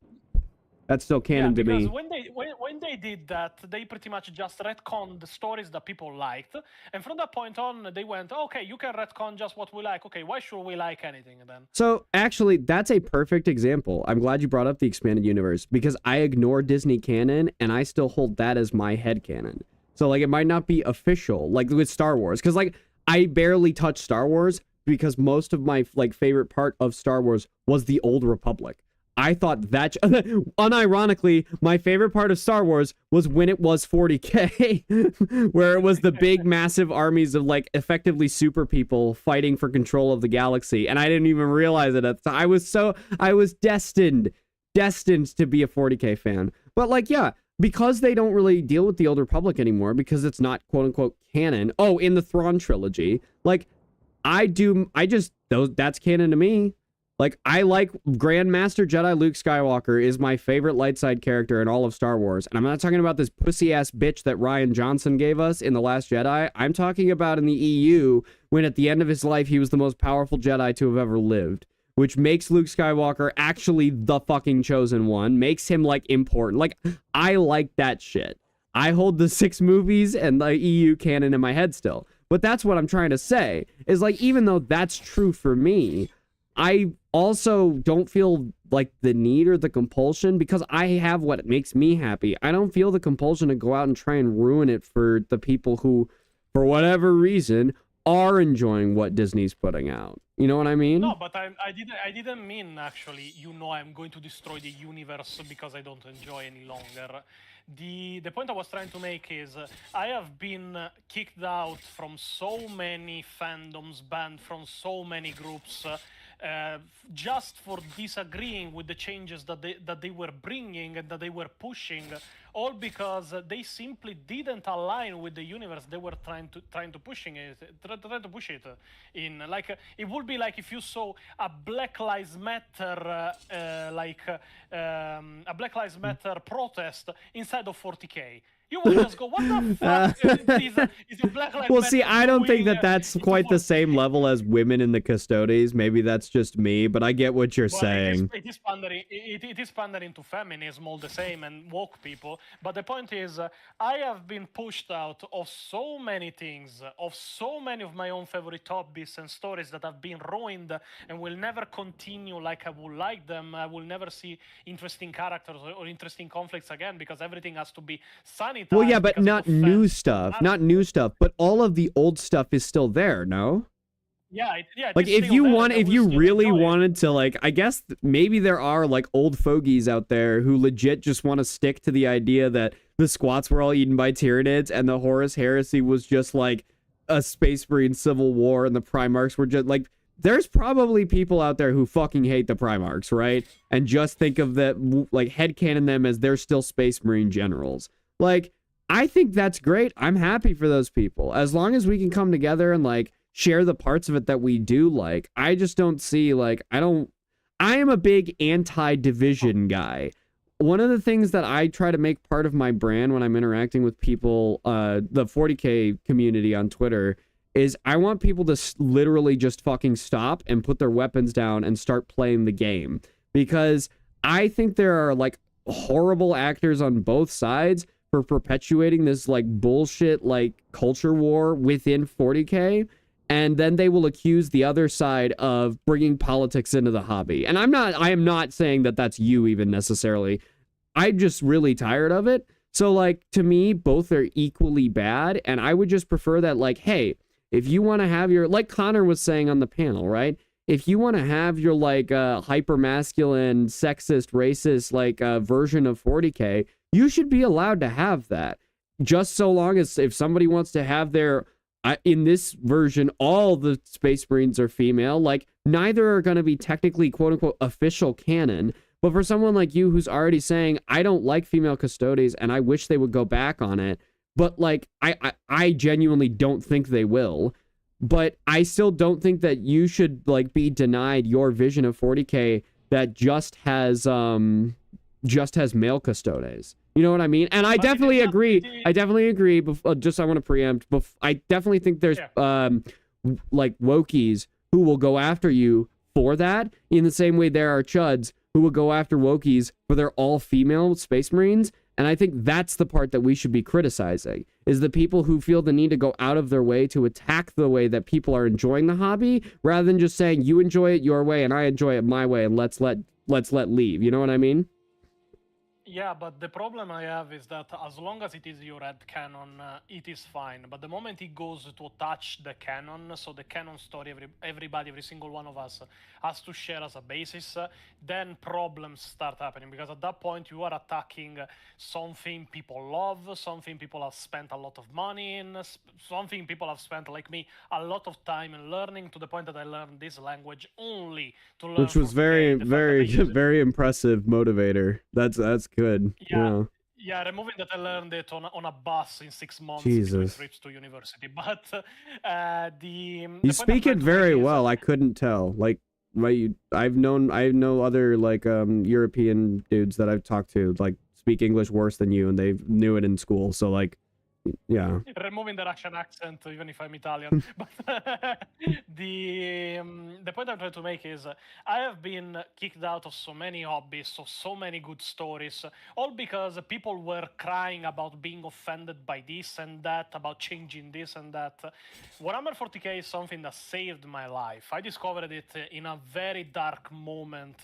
That's still canon to me. When they did that, they pretty much just retconned the stories that people liked, and from that point on, they went, okay, you can retcon just what we like. Okay, why should we like anything then? So actually, that's a perfect example. I'm glad you brought up the expanded universe because I ignore Disney canon, and I still hold that as my headcanon. So like, it might not be official, like with Star Wars, because like I barely touch Star Wars because most of my like favorite part of Star Wars was the Old Republic. I thought that, unironically, my favorite part of Star Wars was when it was 40K, where it was the big, massive armies of, like, effectively super people fighting for control of the galaxy, and I didn't even realize it at the time. I was destined to be a 40K fan. But, like, yeah, because they don't really deal with the Old Republic anymore, because it's not, quote-unquote, canon. Oh, in the Thrawn trilogy, like, that's canon to me. Like, I like Grandmaster Jedi Luke Skywalker is my favorite light side character in all of Star Wars. And I'm not talking about this pussy-ass bitch that Rian Johnson gave us in The Last Jedi. I'm talking about in the EU, when at the end of his life, he was the most powerful Jedi to have ever lived. Which makes Luke Skywalker actually the fucking chosen one. Makes him, like, important. Like, I like that shit. I hold the 6 movies and the EU canon in my head still. But that's what I'm trying to say. Is, like, even though that's true for me, I also don't feel like the need or the compulsion because I have what makes me happy. I don't feel the compulsion to go out and try and ruin it for the people who, for whatever reason, are enjoying what Disney's putting out. You know what I mean? No, but I didn't mean actually, I'm going to destroy the universe because I don't enjoy any longer. The point I was trying to make is I have been kicked out from so many fandoms, banned from so many groups, just for disagreeing with the changes that they were bringing and that they were pushing, all because they simply didn't align with the universe they were trying to push it in. Like it would be like if you saw a Black Lives Matter a Black Lives Matter protest inside of 40K. You will just go, what the fuck is a Black Lives Well, Matter see, I don't think doing, that's quite the same level as women in the custodies. Maybe that's just me, but I get what you're saying. It is pandering to feminism all the same and woke people. But the point is, I have been pushed out of so many things, of so many of my own favorite hobbies and stories that have been ruined and will never continue like I would like them. I will never see interesting characters or interesting conflicts again because everything has to be sanitized. Well, yeah, but not new stuff. Not new stuff, but all of the old stuff is still there, no? Yeah. Like, if you really wanted to, like, I guess maybe there are, like, old fogies out there who legit just want to stick to the idea that the squats were all eaten by Tyranids and the Horus Heresy was just, like, a Space Marine civil war and the Primarchs were just, like, there's probably people out there who fucking hate the Primarchs, right? And just think of that, like, headcanon them as they're still Space Marine generals. Like, I think that's great. I'm happy for those people. As long as we can come together and, like, share the parts of it that we do like. I just don't see, like, I am a big anti-division guy. One of the things that I try to make part of my brand when I'm interacting with people, the 40K community on Twitter, is I want people to literally just fucking stop and put their weapons down and start playing the game. Because I think there are, like, horrible actors on both sides for perpetuating this, like, bullshit, like, culture war within 40K. and then they will accuse the other side of bringing politics into the hobby. And I am not saying that that's you even necessarily. I'm just really tired of it. So like, to me, both are equally bad. And I would just prefer that, like, hey, if you want to have your, like Connor was saying on the panel, right? If you want to have your like hyper masculine, sexist, racist like version of 40K, you should be allowed to have that. Just so long as if somebody wants to have their in this version, all the Space Marines are female. Like, neither are going to be technically quote unquote official canon. But for someone like you who's already saying, I don't like female custodes and I wish they would go back on it, but like, I genuinely don't think they will. But I still don't think that you should like be denied your vision of 40K that just has male custodes. You know what I mean? And I definitely agree. I definitely agree. Just I want to preempt. I definitely think there's like wokies who will go after you for that. In the same way there are chuds who will go after wokies for their all-female Space Marines. And I think that's the part that we should be criticizing, is the people who feel the need to go out of their way to attack the way that people are enjoying the hobby, rather than just saying you enjoy it your way and I enjoy it my way and let's let leave. You know what I mean? Yeah, but the problem I have is that as long as it is your head canon, it is fine. But the moment it goes to attach the canon, so the canon story, everybody, every single one of us has to share as a basis, then problems start happening. Because at that point, you are attacking something people love, something people have spent a lot of money in, something people have spent, like me, a lot of time in learning, to the point that I learned this language only to learn. Which was very impressive motivator. That's good. Yeah, removing that I learned it on a bus in 6 months between trips to university. But you speak it very well. I couldn't tell. Like I know other like European dudes that I've talked to like speak English worse than you, and they knew it in school. So like, yeah. Removing the Russian accent, even if I'm Italian. But the point I'm trying to make is I have been kicked out of so many hobbies, so many good stories, all because people were crying about being offended by this and that, about changing this and that. Warhammer 40K is something that saved my life. I discovered it in a very dark moment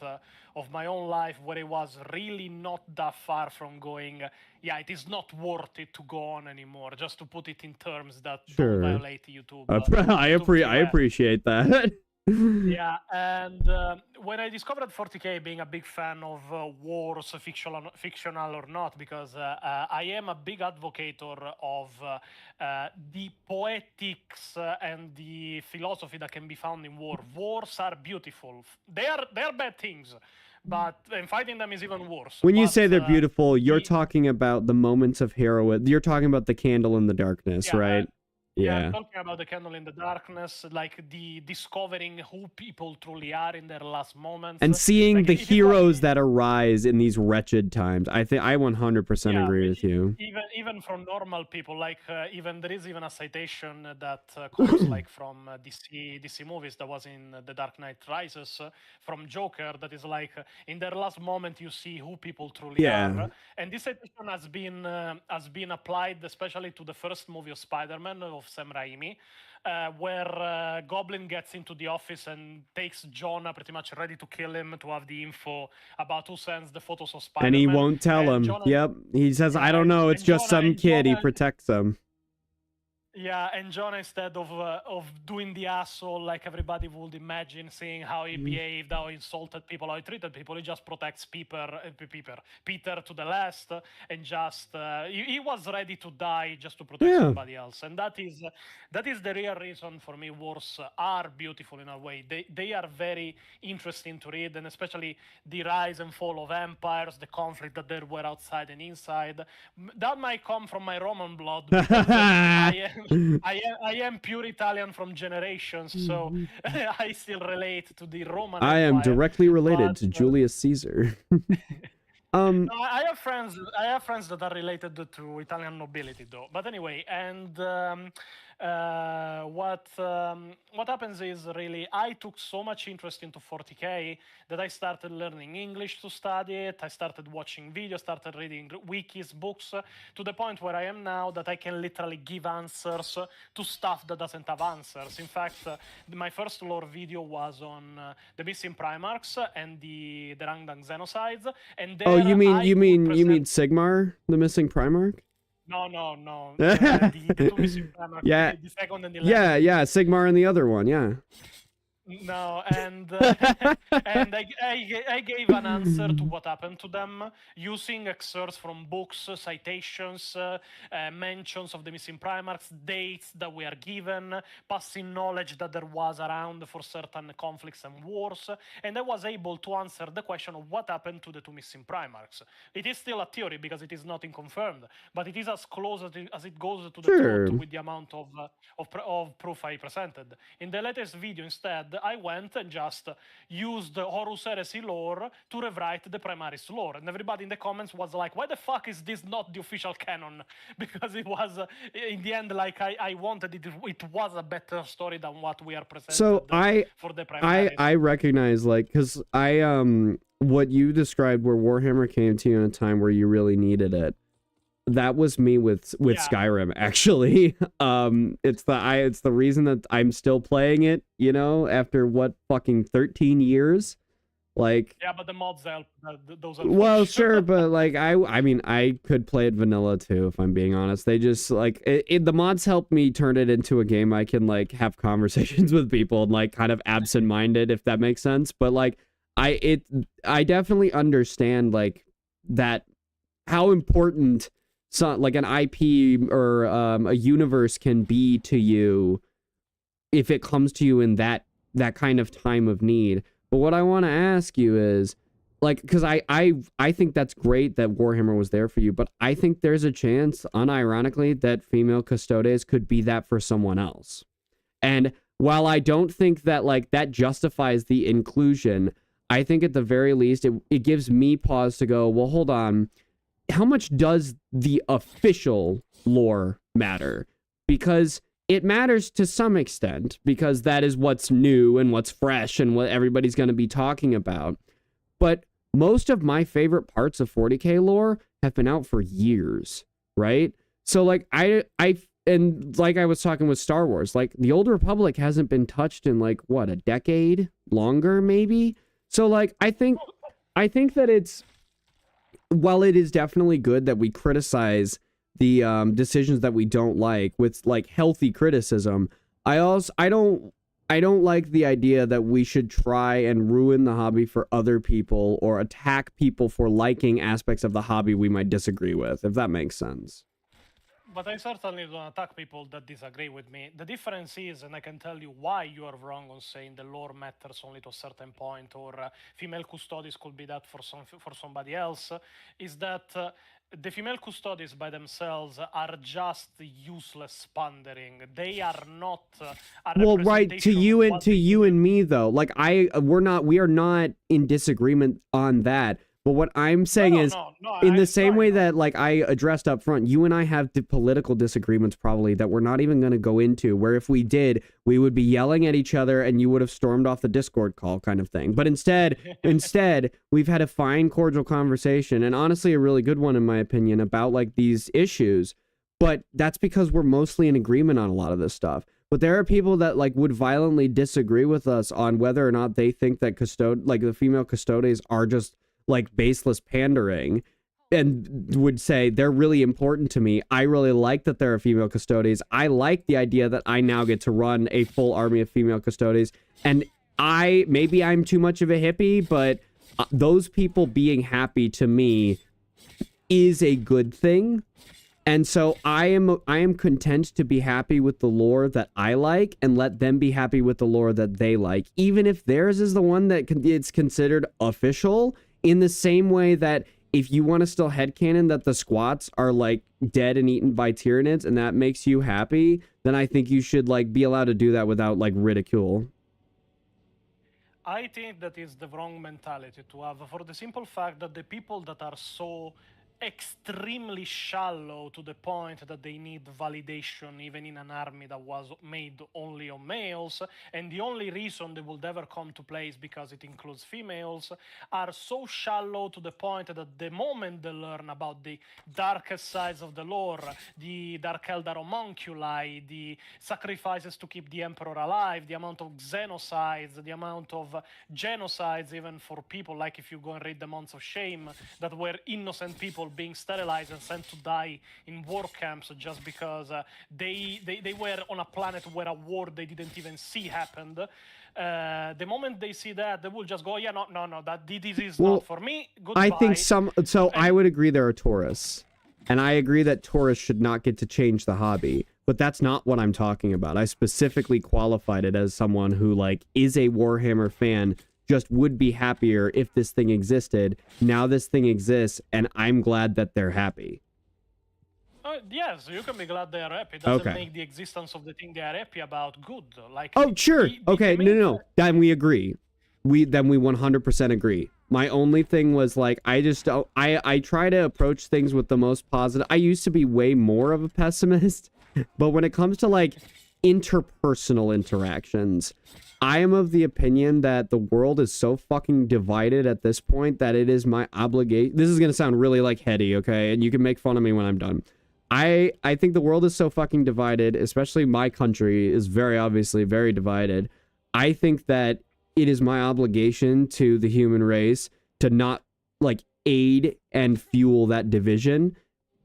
of my own life, where it was really not that far from going, yeah, it is not worth it to go on anymore, just to put it in terms that don't violate YouTube. I appreciate that. Yeah, and when I discovered 40K, being a big fan of wars, fictional or not, because I am a big advocate of the poetics and the philosophy that can be found in war. Wars are beautiful. They are bad things, but fighting them is even worse. When you say they're beautiful, you're talking about the moments of heroism. You're talking about the candle in the darkness, right? Yeah, I'm talking about the candle in the darkness, like the discovering who people truly are in their last moments. And seeing like, the heroes that arise in these wretched times. I 100% agree with you. Even from normal people, like even there is even a citation that comes like from DC movies that was in The Dark Knight Rises from Joker, that is like in their last moment you see who people truly are. And this citation has been applied especially to the first movie of Spider-Man of Sam Raimi, where Goblin gets into the office and takes Jonah pretty much ready to kill him to have the info about who sends the photos of Spider-Man. And he won't tell him. Jonah, he says, I don't know, it's just some kid. He protects him. Yeah, and Jonah, instead of doing the asshole like everybody would imagine, seeing how he behaved, how he insulted people, how he treated people, he just protects Peter to the last, and just he was ready to die just to protect somebody else. And that is the real reason for me wars are beautiful in a way. They are very interesting to read, and especially the rise and fall of empires, the conflict that there were outside and inside. That might come from my Roman blood, because I am pure Italian from generations, so I still relate to the Roman Empire. I am directly related to Julius Caesar. No, I have friends that are related to Italian nobility, though. But anyway, and what happens is really I took so much interest into 40k that I started learning English to study it. I started watching videos, started reading wikis, books, to the point where I am now that I can literally give answers to stuff that doesn't have answers. In fact, my first lore video was on the missing Primarchs and the Rangdang Xenocides. And there Oh, you mean I would present- Sigmar, the missing Primarch? No. The two missing Primarchs, Yeah. the second and the Yeah, Sigmar and the other one, yeah. No, and and I gave an answer to what happened to them using excerpts from books, citations, mentions of the missing Primarchs, dates that we are given, passing knowledge that there was around for certain conflicts and wars, and I was able to answer the question of what happened to the two missing Primarchs. It is still a theory because it is not confirmed, but it is as close as it goes to the Sure. truth with the amount of proof I presented. In the latest video, instead, I went and just used Horus Heresy lore to rewrite the Primaris lore. And everybody in the comments was like, why the fuck is this not the official canon? Because it was, in the end, like I wanted it. It was a better story than what we are presenting. So for the Primaris. I recognize, like, because what you described where Warhammer came to you in a time where you really needed it. That was me with Yeah. Skyrim, actually. It's the reason that I'm still playing it, you know, after what, fucking 13 years? Like, Yeah, but the mods help. Those are well, sure, but like I mean I could play it vanilla too, if I'm being honest. They just like the mods help me turn it into a game I can like have conversations with people and like kind of absent-minded, if that makes sense. But like I definitely understand like that, how important like an IP or a universe can be to you if it comes to you in that kind of time of need. But what I want to ask you is, like, because I think that's great that Warhammer was there for you, but I think there's a chance, unironically, that female Custodes could be that for someone else. And while I don't think that like that justifies the inclusion, I think at the very least it gives me pause to go, well, hold on. How much does the official lore matter? Because it matters to some extent, because that is what's new and what's fresh and what everybody's going to be talking about. But most of my favorite parts of 40k lore have been out for years, right? So like and like I was talking with Star Wars, like the Old Republic hasn't been touched in like what, a decade longer maybe. So like I think that it's, while it is definitely good that we criticize the decisions that we don't like with like healthy criticism, I don't like the idea that we should try and ruin the hobby for other people or attack people for liking aspects of the hobby we might disagree with, if that makes sense. But I certainly don't attack people that disagree with me. The difference is, and I can tell you why you are wrong on saying the lore matters only to a certain point, or female Custodes could be that for somebody else, is that the female Custodes by themselves are just useless pandering. They are not a Well, right, to representation you of and what to they you do. and me though. Like we are not in disagreement on that. But what I'm saying is, in the same way that like I addressed up front, you and I have political disagreements probably that we're not even going to go into, where if we did, we would be yelling at each other and you would have stormed off the Discord call kind of thing. But instead, we've had a fine, cordial conversation, and honestly a really good one in my opinion, about like these issues. But that's because we're mostly in agreement on a lot of this stuff. But there are people that like would violently disagree with us on whether or not they think that the female Custodes are just like baseless pandering, and would say they're really important to me. I really like that there are female Custodes. I like the idea that I now get to run a full army of female Custodes. And maybe I'm too much of a hippie, but those people being happy to me is a good thing. And so I am content to be happy with the lore that I like and let them be happy with the lore that they like, even if theirs is the one that it's considered official. In the same way that if you want to still headcanon that the squats are like dead and eaten by Tyranids and that makes you happy, then I think you should like be allowed to do that without like ridicule. I think that is the wrong mentality to have, for the simple fact that the people that are so extremely shallow to the point that they need validation even in an army that was made only of males, and the only reason they would ever come to play is because it includes females, are so shallow to the point that the moment they learn about the darkest sides of the lore, the Dark Eldar homunculi, the sacrifices to keep the Emperor alive, the amount of xenocides, the amount of genocides even for people, like if you go and read the Months of Shame, that were innocent people being sterilized and sent to die in war camps just because they were on a planet where a war they didn't even see happened. The moment they see that, they will just go, yeah, no, that this is not for me. Goodbye. I think I would agree there are tourists. And I agree that tourists should not get to change the hobby. But that's not what I'm talking about. I specifically qualified it as someone who, like, is a Warhammer fan, just would be happier if this thing existed. Now this thing exists, and I'm glad that they're happy. Yes, you can be glad they are happy. It doesn't make the existence of the thing they are happy about good. Like, sure. No. Then we agree. Then we 100% agree. My only thing was, like, I try to approach things with the most positive. I used to be way more of a pessimist, but when it comes to, like, interpersonal interactions, I am of the opinion that the world is so fucking divided at this point that it is my obligation. This is going to sound really, like, heady, okay? And you can make fun of me when I'm done. I think the world is so fucking divided, especially my country is very obviously very divided. I think that it is my obligation to the human race to not, like, aid and fuel that division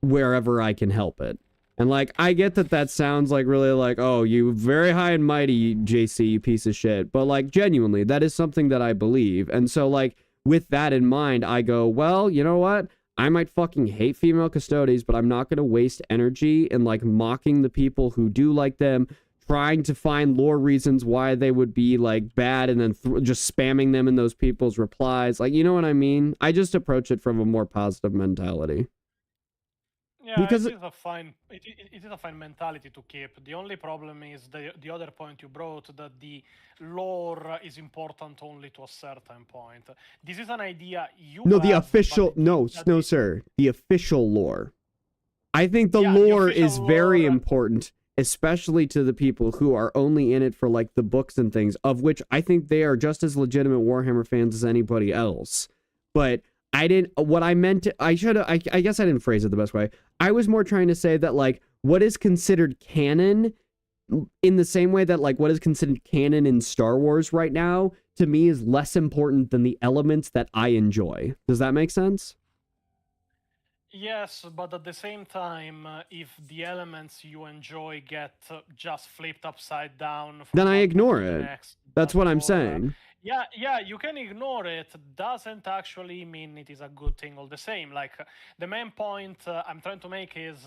wherever I can help it. And, like, I get that sounds like really like, oh, you very high and mighty, JC, you piece of shit. But, like, genuinely, that is something that I believe. And so, like, with that in mind, I go, well, you know what? I might fucking hate female custodies, but I'm not going to waste energy in, like, mocking the people who do like them, trying to find lore reasons why they would be, like, bad, and then just spamming them in those people's replies. Like, you know what I mean? I just approach it from a more positive mentality. Yeah, because it is a fine mentality to keep. The only problem is the other point you brought, that the lore is important only to a certain point. This is an idea you No, have, the official sir. The official lore. I think the lore is very important, especially to the people who are only in it for, like, the books and things, of which I think they are just as legitimate Warhammer fans as anybody else. But I guess I didn't phrase it the best way. I was more trying to say that, like, what is considered canon, in the same way that, like, what is considered canon in Star Wars right now, to me is less important than the elements that I enjoy. Does that make sense? Yes, but at the same time, if the elements you enjoy get just flipped upside down, then I ignore it. That's what I'm saying. Yeah, you can ignore it. Doesn't actually mean it is a good thing all the same. Like, the main point I'm trying to make is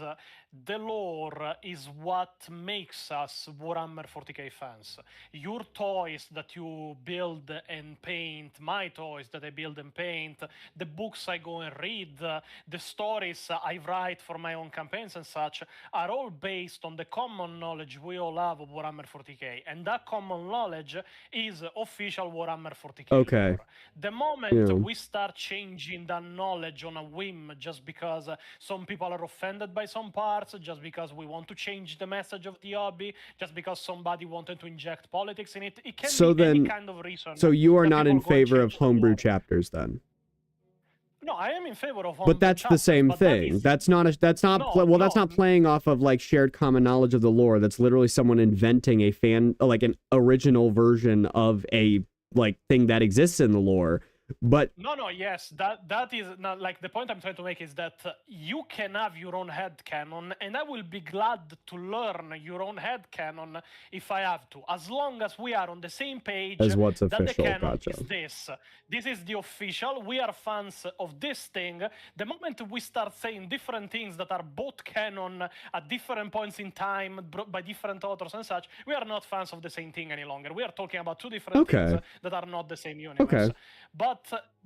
the lore is what makes us Warhammer 40k fans. Your toys that you build and paint, my toys that I build and paint, the books I go and read, the stories I write for my own campaigns and such, are all based on the common knowledge we all have of Warhammer 40k. And that common knowledge is official Warhammer 40k okay. lore. The moment we start changing that knowledge on a whim just because some people are offended by some parts, just because we want to change the message of the hobby, just because somebody wanted to inject politics in it, it can be any kind of reason. So you are not in favor of homebrew chapters then? No, I am in favor of homebrew But that's chapters, the same thing. That's not playing off of, like, shared common knowledge of the lore. That's literally someone inventing an original version of a, like, thing that exists in the lore. But yes, that is not, like, the point I'm trying to make is that you can have your own headcanon, and I will be glad to learn your own headcanon if I have to, as long as we are on the same page as what's that official. the canon Gotcha. is this. This is the official. We are fans of this thing. The moment we start saying different things that are both canon at different points in time by different authors and such, we are not fans of the same thing any longer. We are talking about two different things that are not the same universe. Okay. But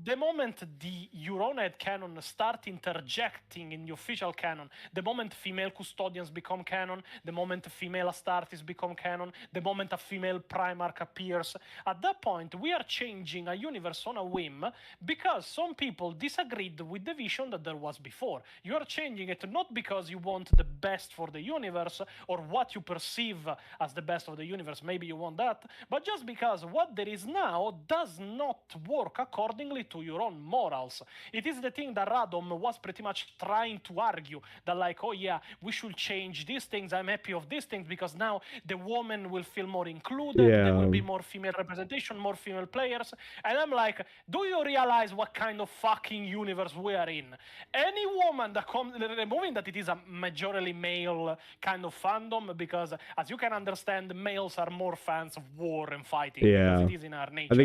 the moment the Euron head canon start interjecting in the official canon, the moment female custodians become canon, the moment female Astartes become canon, the moment a female Primarch appears, at that point we are changing a universe on a whim because some people disagreed with the vision that there was before. You are changing it not because you want the best for the universe or what you perceive as the best of the universe, maybe you want that, but just because what there is now does not work accordingly to your own morals. It is the thing that Radom was pretty much trying to argue, that like, oh yeah, we should change these things, I'm happy of these things, because now the woman will feel more included, there will be more female representation, more female players, and I'm like, do you realize what kind of fucking universe we are in? Any woman that comes, removing that it is a majorly male kind of fandom, because as you can understand, males are more fans of war and fighting, because it is in our nature. I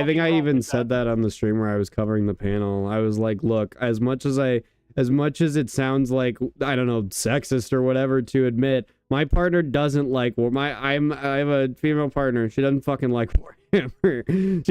think I even said that on the stream where I was covering the panel. I was like, look, as much as it sounds like, I don't know, sexist or whatever to admit, my partner doesn't like war. I have a female partner. She doesn't fucking like Warhammer.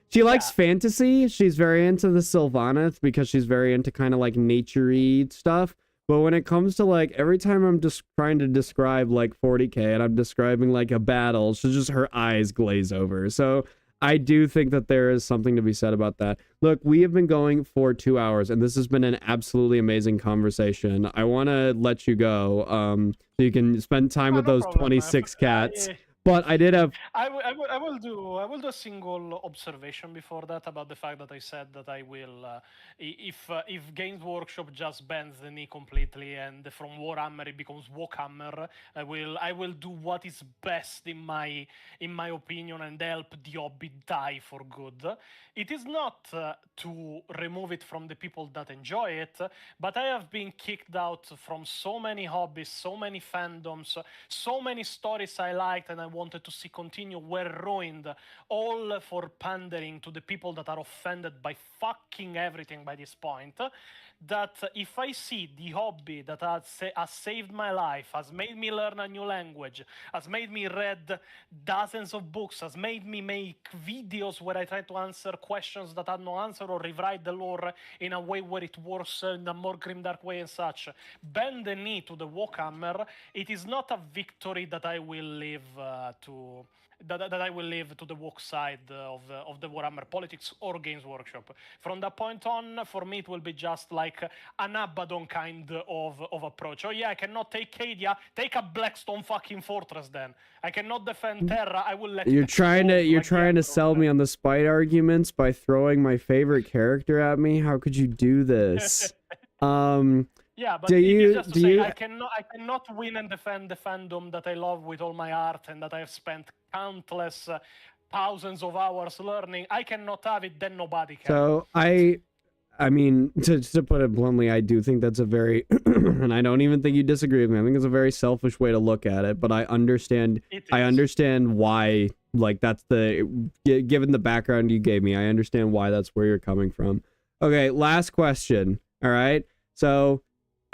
She likes fantasy. She's very into the Sylvanas because she's very into kind of like nature-y stuff. But when it comes to like, every time I'm just trying to describe like 40K and I'm describing like a battle, she's just, her eyes glaze over. So I do think that there is something to be said about that. Look, we have been going for 2 hours and this has been an absolutely amazing conversation. I want to let you go so you can spend time with those 26 cats. But I did have. I will do a single observation before that about the fact that I said that I will, if Games Workshop just bends the knee completely and from Warhammer it becomes Warhammer, I will do what is best in my opinion and help the hobby die for good. It is not to remove it from the people that enjoy it, but I have been kicked out from so many hobbies, so many fandoms, so many stories I liked and I wanted to see continue were ruined, all for pandering to the people that are offended by fucking everything by this point. That if I see the hobby that has saved my life, has made me learn a new language, has made me read dozens of books, has made me make videos where I try to answer questions that had no answer or rewrite the lore in a way where it works in a more grimdark way and such, bend the knee to the Warhammer, it is not a victory that I will live to... That I will live to the woke side of the Warhammer politics or Games Workshop. From that point on, for me, it will be just like an Abaddon kind of approach. Oh yeah, I cannot take Cadia. Take a Blackstone fucking fortress then. I cannot defend Terra. I will let you're trying to sell me on the spite arguments by throwing my favorite character at me. How could you do this? Yeah, but I cannot win and defend the fandom that I love with all my heart and that I have spent countless thousands of hours learning. I cannot have it, then nobody can. So I mean, to put it bluntly, I do think that's a very, and I don't even think you disagree with me. I think it's a very selfish way to look at it, but I understand why, like, that's given the background you gave me, I understand why that's where you're coming from. Okay, last question. All right. So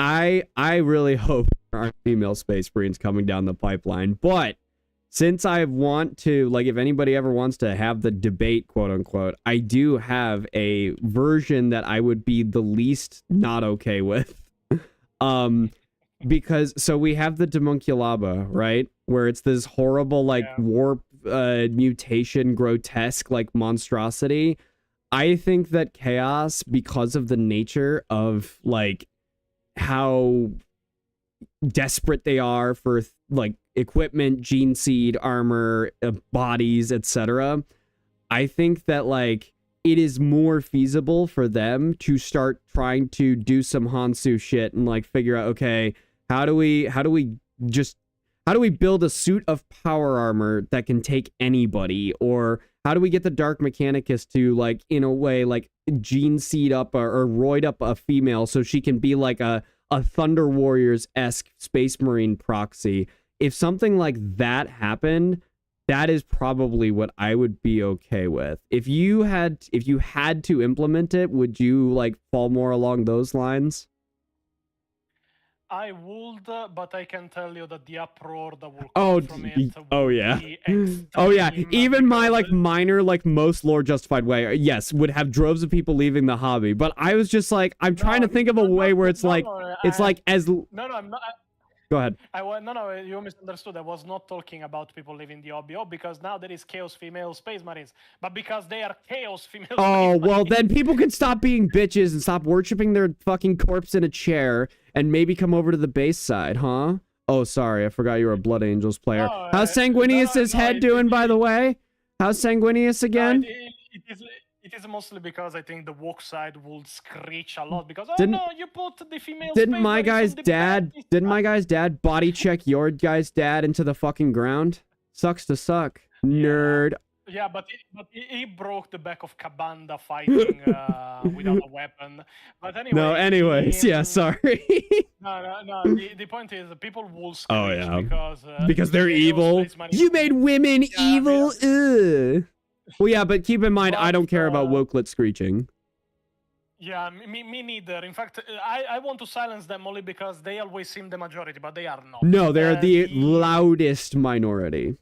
I really hope there aren't female Space Marines coming down the pipeline, but since I want to, like, if anybody ever wants to have the debate, quote unquote, I do have a version that I would be the least not okay with. Because, so we have the Demunculaba, right? Where it's this horrible, like, warp, mutation, grotesque, like, monstrosity. I think that Chaos, because of the nature of, like, how desperate they are for, like, equipment, gene seed, armor, bodies, etc. I think that, like, it is more feasible for them to start trying to do some Hansu shit and, like, figure out, okay, how do we build a suit of power armor that can take anybody, or how do we get the Dark Mechanicus to, like, in a way, like, gene seed up or roid up a female so she can be like a Thunder Warriors-esque Space Marine proxy? If something like that happened, that is probably what I would be okay with. If you had to implement it, would you, like, fall more along those lines? I would, but I can tell you that the uproar that will Oh, come from it oh would yeah. be Oh yeah. extreme, Even my because like minor, like most lore justified way, yes, would have droves of people leaving the hobby. But I was just like, I'm trying to think of a way where it's like, it's like as. No, I'm not. Go ahead. No, you misunderstood. I was not talking about people leaving the hobby because now there is Chaos Female Space Marines, but because they are Chaos Female Oh, Space well, Marines. then people can stop being bitches and stop worshiping their fucking corpse in a chair and maybe come over to the base side, huh? Oh, sorry, I forgot you were a Blood Angels player. No, How's Sanguinius' head doing, by the way? How's Sanguinius again? It is mostly because I think the woke side would screech a lot because Didn't- no, you put the female. Didn't Space my Marines guy's on the dad? back. Didn't my guy's dad body check your guy's dad into the fucking ground? Sucks to suck, nerd. Yeah, but he broke the back of Kabanda fighting without a weapon. But anyway. No, anyways, yeah, sorry. No. The point is, people will screech Oh, yeah. because they're Chaos evil. Space Marines- You made women evil. Ugh. Well, yeah, but keep in mind, I don't care about But, wokelet screeching. Yeah, me neither. In fact, I want to silence them only because they always seem the majority, but they are not. No, they're the loudest minority.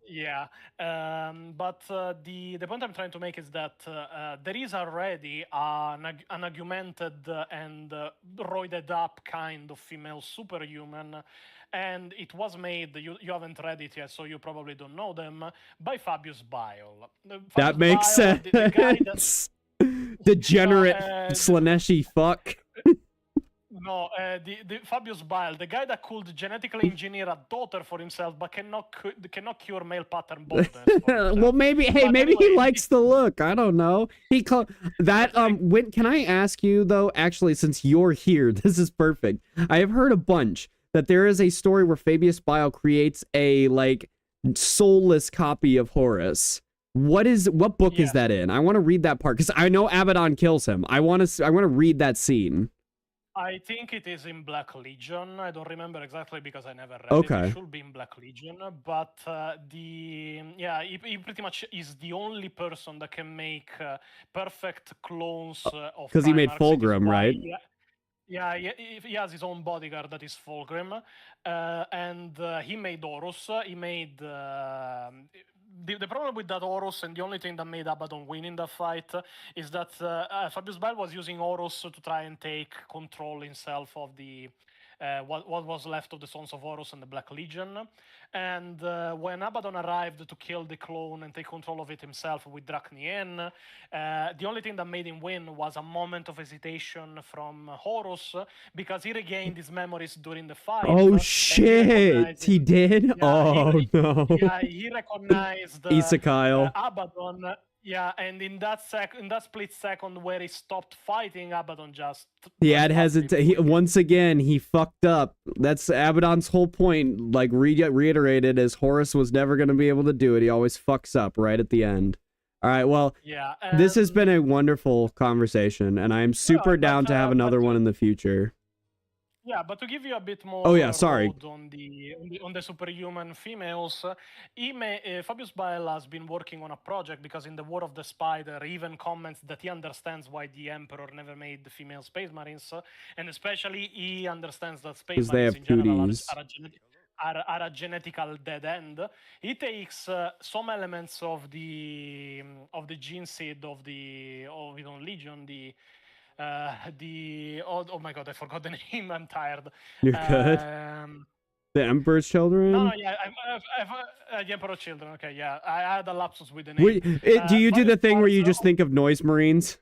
Yeah, but the point I'm trying to make is that there is already an augmented and roided up kind of female superhuman, and it was made. You haven't read it yet, so you probably don't know them. By Fabius Bile. That makes sense. The guy that, Degenerate Slaneshi fuck. No, the Fabius Bile, the guy that could genetically engineer a daughter for himself, but cannot cure male pattern baldness. Well, maybe But maybe anyway, he likes the look. I don't know. When can I ask you though? Actually, since you're here, this is perfect. I have heard a bunch that there is a story where Fabius Bile creates a like soulless copy of Horus. What book is that in? I want to read that part because I know Abaddon kills him. I want to read that scene. I think it is in Black Legion. I don't remember exactly because I never read Okay. it. It should be in Black Legion, but he pretty much is the only person that can make perfect clones of. Because he made Primarchs. It is Fulgrim, why- right? Yeah, he has his own bodyguard that is Fulgrim, and he made Horus. He made. The problem with that Horus, and the only thing that made Abaddon win in that fight, is that Fabius Bile was using Horus to try and take control himself of the what was left of the Sons of Horus and the Black Legion. And when Abaddon arrived to kill the clone and take control of it himself with Drachnien, the only thing that made him win was a moment of hesitation from Horus because he regained his memories during the fight. Oh shit! He did? Yeah, No. Yeah, he recognized Isekyle. Abaddon. Yeah, and in that split second where he stopped fighting, Abaddon just. He had hesitated. once again. He fucked up. That's Abaddon's whole point. Like reiterated, as Horus was never going to be able to do it. He always fucks up right at the end. All right. Well, Yeah. this has been a wonderful conversation, and I am super down to have another one in the future. Yeah, but to give you a bit more. Oh, yeah, sorry. load on the superhuman females, Fabius Bile has been working on a project because in the War of the Spider, he even comments that he understands why the Emperor never made the female Space Marines, and especially he understands that Space 'Cause they Marines have in general cooties. are a genetical dead end. He takes some elements of the gene seed of his own Legion, oh my god, I forgot the name. I'm tired. You're good. The Emperor's Children. No, yeah, I've the Emperor's Children. Okay, yeah, I had a lapsus with the name. Do you do the Fabius thing where Bile you just think of Noise Marines?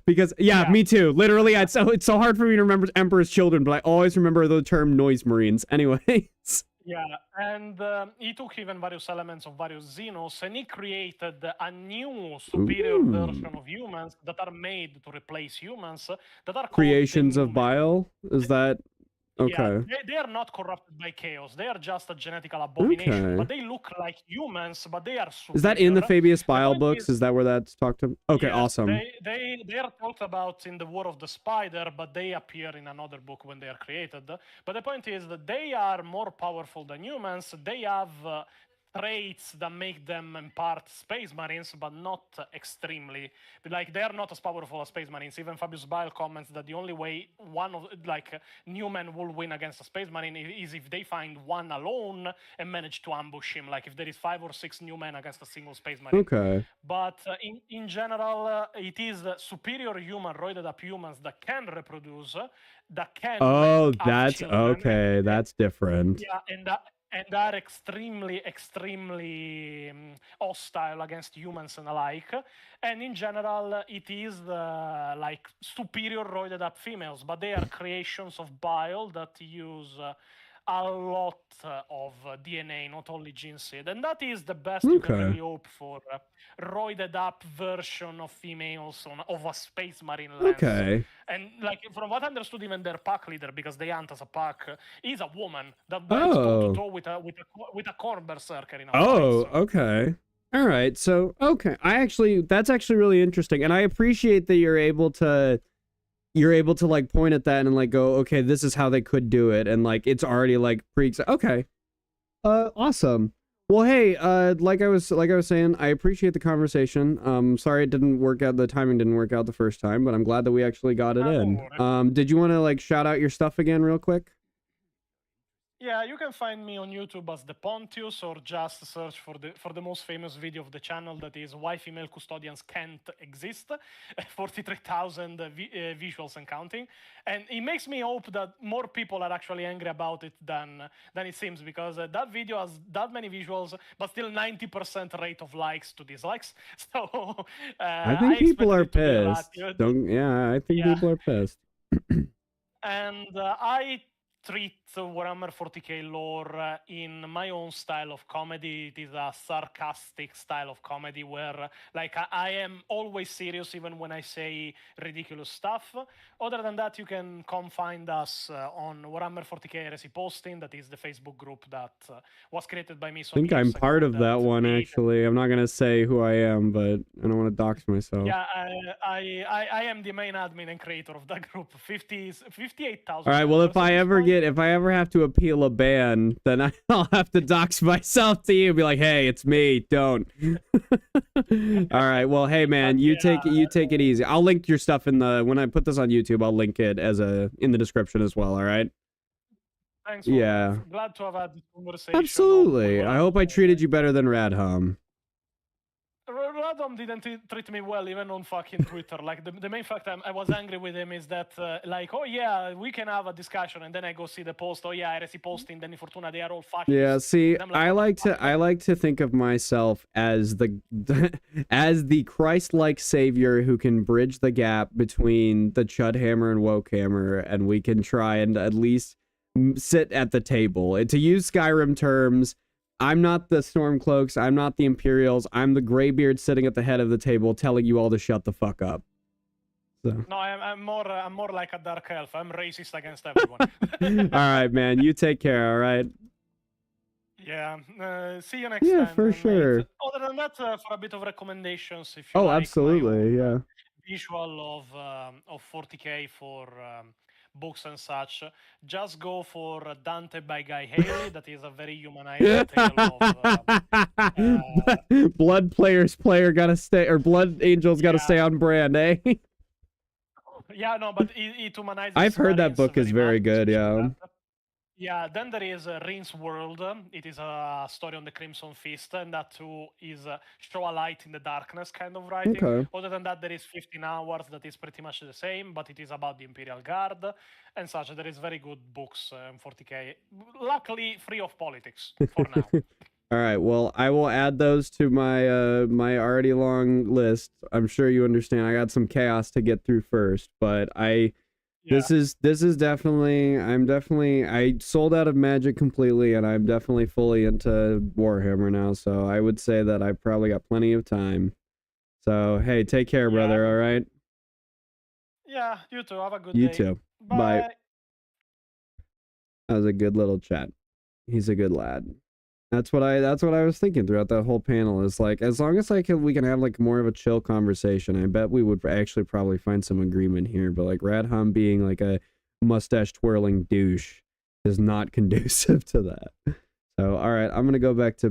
Because yeah, Yeah. me too. Literally, it's so hard for me to remember Emperor's Children, but I always remember the term Noise Marines. Anyways. Yeah, and he took even various elements of various Xenos, and he created a new superior Ooh. version of humans that are made to replace humans, that are called Creations the of Numen. Bile? Is that okay? Yeah, they are not corrupted by chaos. They are just a genetical abomination, Okay. but they look like humans, but they are superior. Is that in the Fabius Bile point books? Is that where that's talked about? Okay, Yes, awesome. They are talked about in the War of the Spider, but they appear in another book when they are created. But the point is that they are more powerful than humans. They have traits that make them in part space marines, but not extremely. Like they are not as powerful as space marines. Even Fabius Bile comments that the only way one of Newman will win against a space marine is if they find one alone and manage to ambush him. Like if there is 5 or 6 Newmen against a single space marine. Okay. But in general, it is superior human, roided up humans that can reproduce, that can. Oh, have that's children, okay. That's different. Yeah, and are extremely hostile against humans and alike. And in general, it is like superior roided up females, but they are creations of bile that use a lot of DNA, not only gene seed, and that is the best you can Okay. really hope for. Roided up version of females of a space marine lens. Okay. And like from what I understood, even their pack leader, because they hunt as a pack, is a woman that went toe to toe with a corn berserker in a fight. Oh, So. okay. All right. So, okay. That's actually really interesting. And I appreciate that you're able to like point at that and like go, okay, this is how they could do it. And like, it's already like okay. Awesome. Well, hey, like I was saying, I appreciate the conversation. Sorry it didn't work out. The timing didn't work out the first time, but I'm glad that we actually got it in. Did you want to like shout out your stuff again real quick? Yeah, you can find me on YouTube as the Pontius, or just search for the most famous video of the channel, that is why female custodians can't exist. 43,000 visuals and counting, and it makes me hope that more people are actually angry about it than it seems, because that video has that many visuals, but still 90% rate of likes to dislikes. So I think people are pissed. I think people are pissed. And I treat Warhammer 40k lore in my own style of comedy. It is a sarcastic style of comedy where like I am always serious even when I say ridiculous stuff. Other than that, you can come find us on Warhammer 40k Heresy Posting. That is the Facebook group that was created by me. I think I'm part of that one, actually. I'm not going to say who I am, but I don't want to dox myself. Yeah, I am the main admin and creator of that group. 58,000. All right, well, if I ever have to appeal a ban, then I'll have to dox myself to you and be like, hey, it's me, don't. All right, well, hey, man, you take it easy. I'll link your stuff when I put this on YouTube, I'll link it in the description as well, all right? Thanks. Yeah. Glad to have had this conversation. Absolutely. I hope I treated you better than Radham. Radom didn't treat me well, even on fucking Twitter. Like, the main fact I was angry with him is that, like, oh yeah, we can have a discussion, and then I go see the post, oh yeah, Heresy Posting, Danny Fortuna, they are all fucking. Yeah, see, I like to think of myself as the Christ-like savior who can bridge the gap between the Chudhammer and Wokehammer, and we can try and at least sit at the table. And to use Skyrim terms, I'm not the Stormcloaks, I'm not the Imperials, I'm the Greybeard sitting at the head of the table telling you all to shut the fuck up. So. No, I'm more like a dark elf. I'm racist against everyone. Alright, man, you take care, alright? Yeah, see you next time. Yeah, for sure. Other than that, for a bit of recommendations, if you like absolutely, yeah. Visual of 40k for books and such, just go for Dante by Guy Haley. That is a very humanizing tale of Blood player gotta stay, or Blood Angels gotta stay on brand, eh? Yeah, no, but it humanizes. I've heard that book is very good, yeah. Yeah, then there is Rin's World. It is a story on the Crimson Fist, and that too is show a light in the darkness kind of writing. Okay. Other than that, there is 15 Hours that is pretty much the same, but it is about the Imperial Guard and such. There is very good books in 40k. Luckily, free of politics for now. All right, well, I will add those to my my already long list. I'm sure you understand. I got some chaos to get through first, but this is definitely, I sold out of Magic completely, and I'm definitely fully into Warhammer now, so I would say that I've probably got plenty of time. So, hey, take care, brother, all right? Yeah, you too. Have a good day. You too. Bye. That was a good little chat. He's a good lad. That's what I was thinking throughout that whole panel, is like, as long as we can have like more of a chill conversation, I bet we would actually probably find some agreement here. But like Radham being like a mustache twirling douche is not conducive to that. So all right, I'm gonna go back to